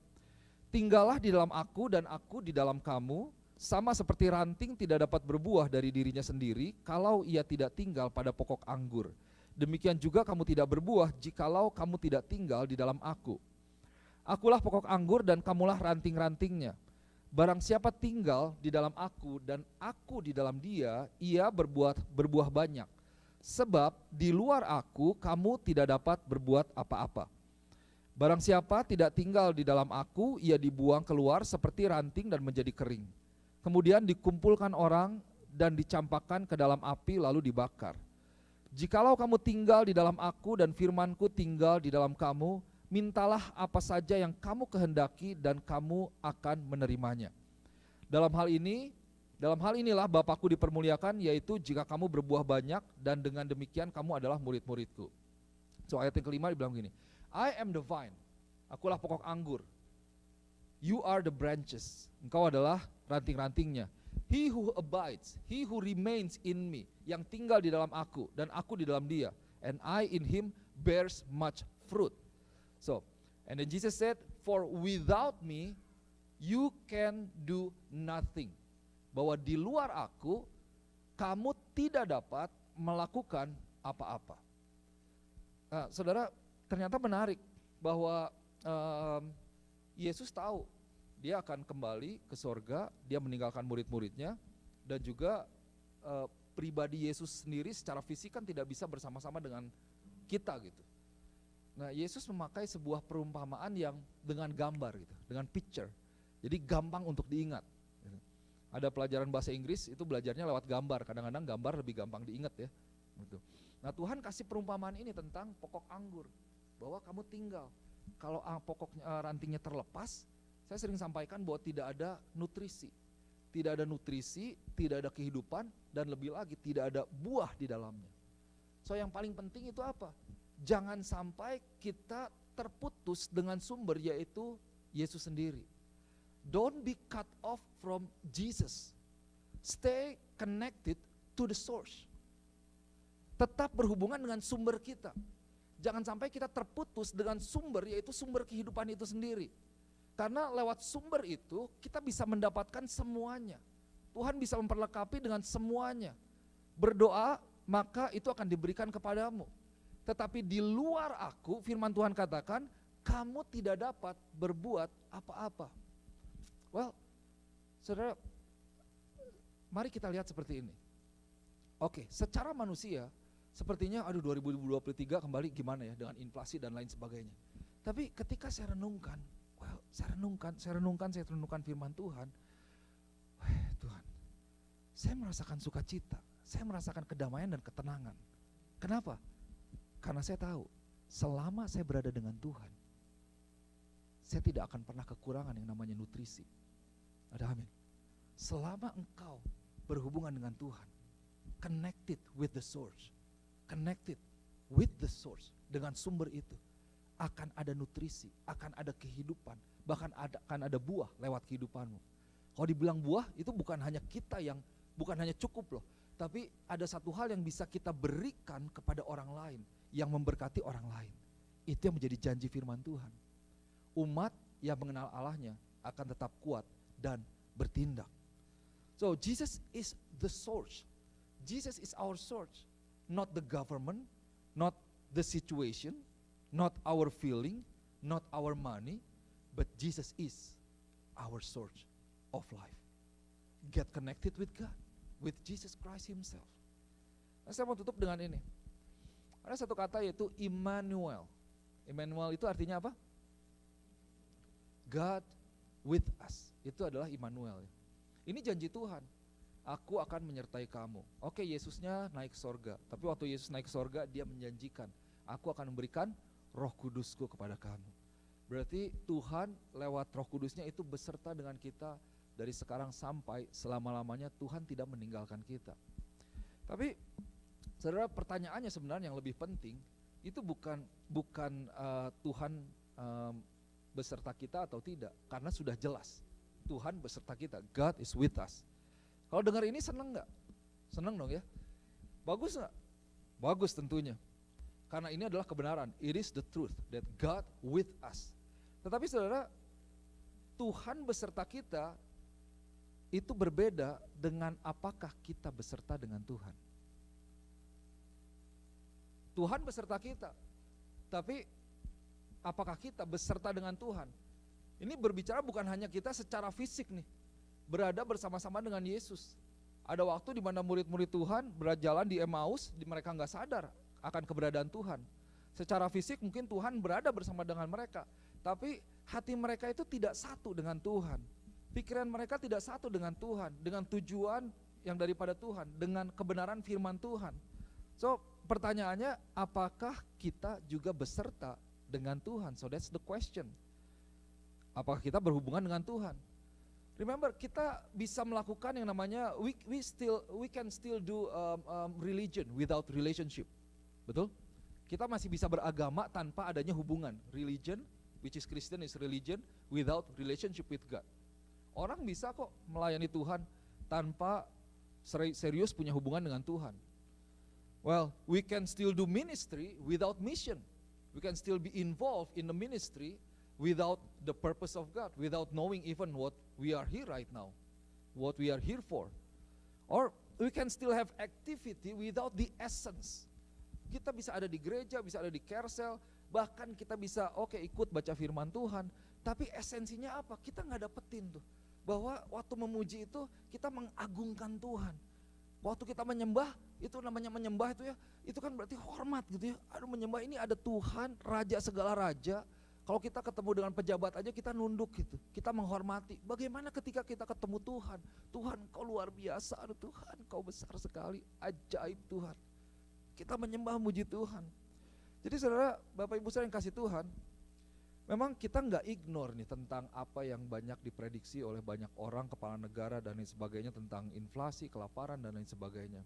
Tinggallah di dalam aku dan aku di dalam kamu, sama seperti ranting tidak dapat berbuah dari dirinya sendiri kalau ia tidak tinggal pada pokok anggur. Demikian juga kamu tidak berbuah jikalau kamu tidak tinggal di dalam aku. Akulah pokok anggur dan kamulah ranting-rantingnya. Barang siapa tinggal di dalam aku dan aku di dalam dia, ia berbuah banyak. Sebab di luar aku kamu tidak dapat berbuat apa-apa. Barang siapa tidak tinggal di dalam aku, ia dibuang keluar seperti ranting dan menjadi kering. Kemudian dikumpulkan orang dan dicampakkan ke dalam api lalu dibakar. Jikalau kamu tinggal di dalam aku dan firmanku tinggal di dalam kamu, mintalah apa saja yang kamu kehendaki dan kamu akan menerimanya. Dalam hal inilah Bapakku dipermuliakan, yaitu jika kamu berbuah banyak, dan dengan demikian kamu adalah murid-muridku. So ayat yang kelima dibilang gini, I am the vine, akulah pokok anggur. You are the branches, engkau adalah ranting-rantingnya. He who abides, he who remains in me, yang tinggal di dalam aku dan aku di dalam dia, and I in him bears much fruit. So, and then Jesus said, for without me you can do nothing. Bahwa di luar aku kamu tidak dapat melakukan apa-apa. Nah, saudara, ternyata menarik bahwa Yesus tahu dia akan kembali ke sorga, dia meninggalkan murid-muridnya, dan juga pribadi Yesus sendiri secara fisik kan tidak bisa bersama-sama dengan kita gitu. Nah Yesus memakai sebuah perumpamaan yang dengan gambar gitu, dengan picture, jadi gampang untuk diingat. Ada pelajaran bahasa Inggris itu belajarnya lewat gambar, kadang-kadang gambar lebih gampang diingat ya gitu. Nah Tuhan kasih perumpamaan ini tentang pokok anggur, bahwa kamu tinggal, kalau pokoknya rantingnya terlepas, saya sering sampaikan bahwa tidak ada nutrisi, tidak ada kehidupan, dan lebih lagi tidak ada buah di dalamnya. So yang paling penting itu apa? Jangan sampai kita terputus dengan sumber, yaitu Yesus sendiri. Don't be cut off from Jesus. Stay connected to the source. Tetap berhubungan dengan sumber kita. Jangan sampai kita terputus dengan sumber, yaitu sumber kehidupan itu sendiri. Karena lewat sumber itu kita bisa mendapatkan semuanya. Tuhan bisa memperlengkapi dengan semuanya. Berdoa, maka itu akan diberikan kepadamu. Tetapi di luar aku, firman Tuhan katakan, kamu tidak dapat berbuat apa-apa. Well, saudara, mari kita lihat seperti ini. Oke, secara manusia, sepertinya 2023 kembali gimana ya dengan inflasi dan lain sebagainya. Tapi ketika saya renungkan firman Tuhan, Tuhan, saya merasakan sukacita, saya merasakan kedamaian dan ketenangan. Kenapa? Karena saya tahu, selama saya berada dengan Tuhan, saya tidak akan pernah kekurangan yang namanya nutrisi. Ada amin. Selama engkau berhubungan dengan Tuhan, connected with the source, dengan sumber itu, akan ada nutrisi, akan ada kehidupan, bahkan akan ada buah lewat kehidupanmu. Kalau dibilang buah, itu bukan hanya cukup loh, tapi ada satu hal yang bisa kita berikan kepada orang lain, yang memberkati orang lain. Itu yang menjadi janji firman Tuhan. Umat yang mengenal Allahnya akan tetap kuat dan bertindak. So Jesus is the source. Jesus is our source, not the government, not the situation, not our feeling, not our money, but Jesus is our source of life. Get connected with God, with Jesus Christ Himself. Nah, saya mau tutup dengan ini. Ada satu kata yaitu Immanuel. Immanuel itu artinya apa? God with us. Itu adalah Immanuel. Ini janji Tuhan. Aku akan menyertai kamu. Oke, Yesusnya naik ke sorga. Tapi waktu Yesus naik ke sorga, Dia menjanjikan, aku akan memberikan Roh Kudusku kepada kamu. Berarti Tuhan lewat Roh Kudusnya itu beserta dengan kita dari sekarang sampai selama-lamanya. Tuhan tidak meninggalkan kita. Tapi saudara, pertanyaannya sebenarnya yang lebih penting itu bukan Tuhan beserta kita atau tidak, karena sudah jelas Tuhan beserta kita. God is with us. Kalau dengar ini senang nggak? Senang dong ya. Bagus nggak? Bagus tentunya. Karena ini adalah kebenaran. It is the truth that God with us. Tetapi saudara, Tuhan beserta kita itu berbeda dengan apakah kita beserta dengan Tuhan. Tuhan beserta kita, tapi apakah kita beserta dengan Tuhan? Ini berbicara bukan hanya kita secara fisik nih, berada bersama-sama dengan Yesus. Ada waktu di mana murid-murid Tuhan berjalan di Emmaus, mereka nggak sadar akan keberadaan Tuhan. Secara fisik mungkin Tuhan berada bersama dengan mereka, tapi hati mereka itu tidak satu dengan Tuhan. Pikiran mereka tidak satu dengan Tuhan, dengan tujuan yang daripada Tuhan, dengan kebenaran firman Tuhan. So pertanyaannya, apakah kita juga beserta dengan Tuhan? So that's the question. Apakah kita berhubungan dengan Tuhan? Remember, kita bisa melakukan yang namanya we can still do religion without relationship. Betul? Kita masih bisa beragama tanpa adanya hubungan. Religion, which is Christian, is religion without relationship with God. Orang bisa kok melayani Tuhan tanpa serius punya hubungan dengan Tuhan. Well, we can still do ministry without mission. We can still be involved in the ministry without the purpose of God, without knowing even what we are here right now, what we are here for. Or we can still have activity without the essence. Kita bisa ada di gereja, bisa ada di carousel, bahkan kita bisa ikut baca firman Tuhan, tapi esensinya apa? Kita nggak dapetin tuh. Bahwa waktu memuji itu kita mengagungkan Tuhan. Waktu kita menyembah, itu namanya menyembah itu ya, itu kan berarti hormat gitu ya. Aduh, menyembah ini ada Tuhan, Raja segala raja. Kalau kita ketemu dengan pejabat aja kita nunduk gitu, kita menghormati. Bagaimana ketika kita ketemu Tuhan? Tuhan, Kau luar biasa, aduh Tuhan, Kau besar sekali, ajaib Tuhan. Kita menyembah muji Tuhan. Jadi saudara, Bapak Ibu saya yang kasih Tuhan, memang kita nggak ignore nih tentang apa yang banyak diprediksi oleh banyak orang, kepala negara dan lain sebagainya, tentang inflasi, kelaparan dan lain sebagainya.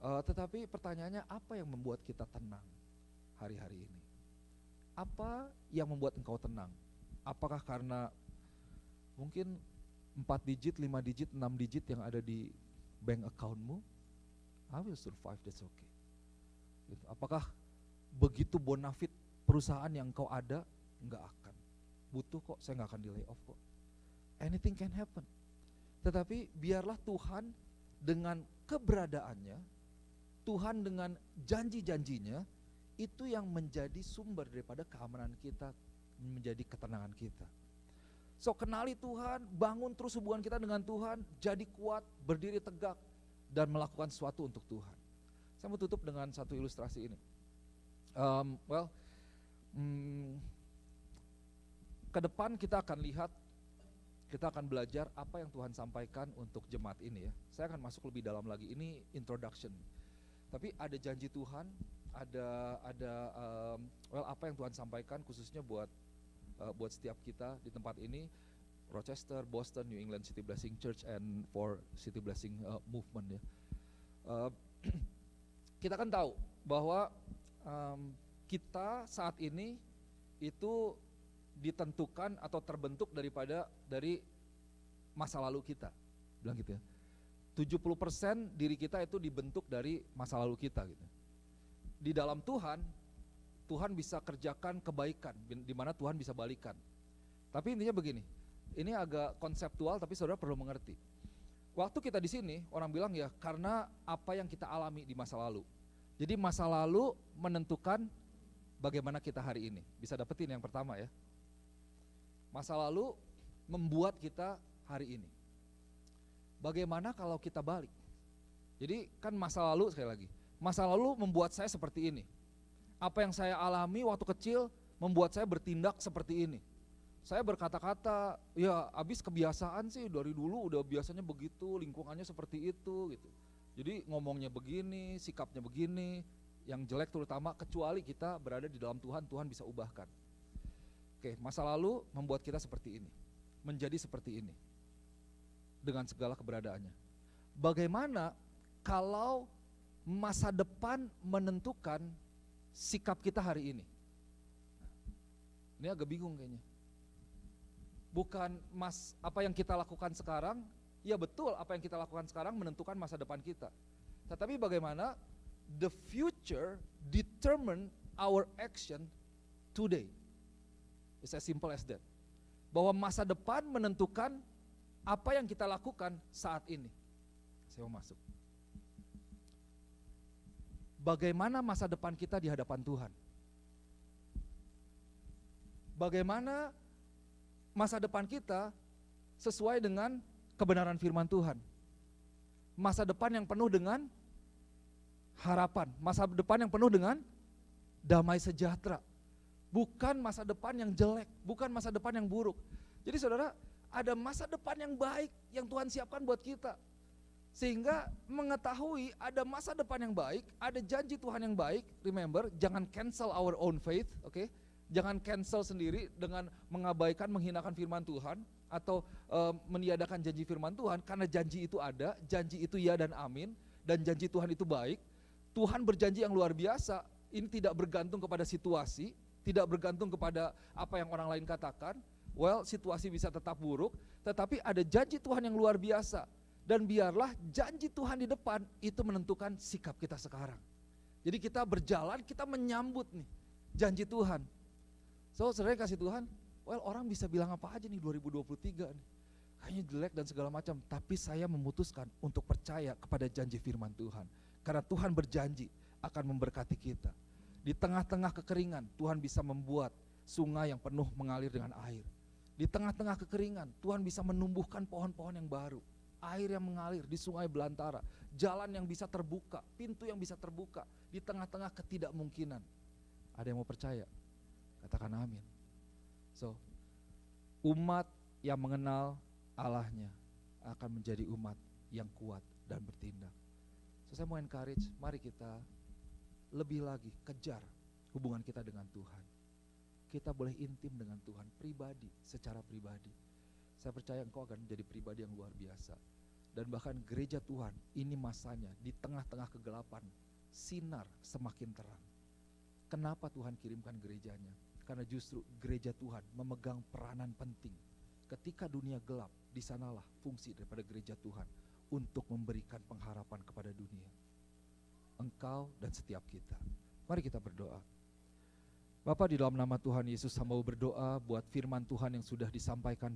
Tetapi pertanyaannya, apa yang membuat kita tenang hari-hari ini? Apa yang membuat engkau tenang? Apakah karena mungkin 4 digit, 5 digit, 6 digit yang ada di bank accountmu? I will survive, that's okay. Gitu. Apakah begitu bonafit perusahaan yang engkau ada? Enggak akan. Butuh kok, saya enggak akan di lay off kok. Anything can happen. Tetapi biarlah Tuhan dengan keberadaannya, Tuhan dengan janji-janjinya, itu yang menjadi sumber daripada keamanan kita, menjadi ketenangan kita. So kenali Tuhan, bangun terus hubungan kita dengan Tuhan, jadi kuat, berdiri tegak, dan melakukan sesuatu untuk Tuhan. Saya mau tutup dengan satu ilustrasi ini. Ke depan kita akan lihat, kita akan belajar apa yang Tuhan sampaikan untuk jemaat ini ya. Saya akan masuk lebih dalam lagi, ini introduction. Tapi ada janji Tuhan, apa yang Tuhan sampaikan khususnya buat buat setiap kita di tempat ini, Rochester, Boston, New England City Blessing Church, and for City Blessing movement ya. Kita kan tahu bahwa kita saat ini itu ditentukan atau terbentuk dari masa lalu kita, bilang gitu ya. 70% diri kita itu dibentuk dari masa lalu kita gitu. Di dalam Tuhan bisa kerjakan kebaikan, di mana Tuhan bisa balikan. Tapi intinya begini, ini agak konseptual tapi saudara perlu mengerti. Waktu kita di sini, orang bilang ya karena apa yang kita alami di masa lalu. Jadi masa lalu menentukan bagaimana kita hari ini. Bisa dapetin yang pertama ya. Masa lalu membuat kita hari ini. Bagaimana kalau kita balik? Jadi kan masa lalu, sekali lagi, masa lalu membuat saya seperti ini. Apa yang saya alami waktu kecil membuat saya bertindak seperti ini. Saya berkata-kata, ya abis kebiasaan sih dari dulu udah biasanya begitu, lingkungannya seperti itu gitu. Jadi ngomongnya begini, sikapnya begini, yang jelek terutama, kecuali kita berada di dalam Tuhan, Tuhan bisa ubahkan. Oke, masa lalu membuat kita seperti ini, menjadi seperti ini, dengan segala keberadaannya. Bagaimana kalau masa depan menentukan sikap kita hari ini? Ini agak bingung kayaknya. Bukan apa yang kita lakukan sekarang, ya betul apa yang kita lakukan sekarang menentukan masa depan kita. Tetapi bagaimana the future determine our action today. It's as simple as that. Bahwa masa depan menentukan apa yang kita lakukan saat ini. Saya mau masuk. Bagaimana masa depan kita di hadapan Tuhan? Bagaimana masa depan kita sesuai dengan kebenaran firman Tuhan? Masa depan yang penuh dengan harapan, masa depan yang penuh dengan damai sejahtera. Bukan masa depan yang jelek, bukan masa depan yang buruk. Jadi saudara, ada masa depan yang baik yang Tuhan siapkan buat kita. Sehingga mengetahui ada masa depan yang baik, ada janji Tuhan yang baik. Remember, jangan cancel our own faith, oke? Jangan cancel sendiri dengan mengabaikan, menghinakan firman Tuhan atau meniadakan janji firman Tuhan, karena janji itu ada, janji itu ya dan amin, dan janji Tuhan itu baik. Tuhan berjanji yang luar biasa. Ini tidak bergantung kepada situasi, tidak bergantung kepada apa yang orang lain katakan. Well, situasi bisa tetap buruk, tetapi ada janji Tuhan yang luar biasa. Dan biarlah janji Tuhan di depan itu menentukan sikap kita sekarang. Jadi kita berjalan, kita menyambut nih janji Tuhan. So, saudara kasih Tuhan, well orang bisa bilang apa aja nih 2023 nih. Kayaknya jelek dan segala macam, tapi saya memutuskan untuk percaya kepada janji firman Tuhan. Karena Tuhan berjanji akan memberkati kita. Di tengah-tengah kekeringan, Tuhan bisa membuat sungai yang penuh mengalir dengan air. Di tengah-tengah kekeringan, Tuhan bisa menumbuhkan pohon-pohon yang baru. Air yang mengalir di sungai belantara, jalan yang bisa terbuka, pintu yang bisa terbuka di tengah-tengah ketidakmungkinan. Ada yang mau percaya? Katakan amin. So, umat yang mengenal Allahnya akan menjadi umat yang kuat dan bertindak. So, saya mau encourage, mari kita lebih lagi kejar hubungan kita dengan Tuhan. Kita boleh intim dengan Tuhan pribadi, secara pribadi. Saya percaya engkau akan menjadi pribadi yang luar biasa. Dan bahkan gereja Tuhan, ini masanya di tengah-tengah kegelapan, sinar semakin terang. Kenapa Tuhan kirimkan gerejanya? Karena justru gereja Tuhan memegang peranan penting. Ketika dunia gelap, di sanalah fungsi daripada gereja Tuhan untuk memberikan pengharapan kepada dunia. Engkau dan setiap kita. Mari kita berdoa. Bapa, di dalam nama Tuhan Yesus, hamba berdoa buat firman Tuhan yang sudah disampaikan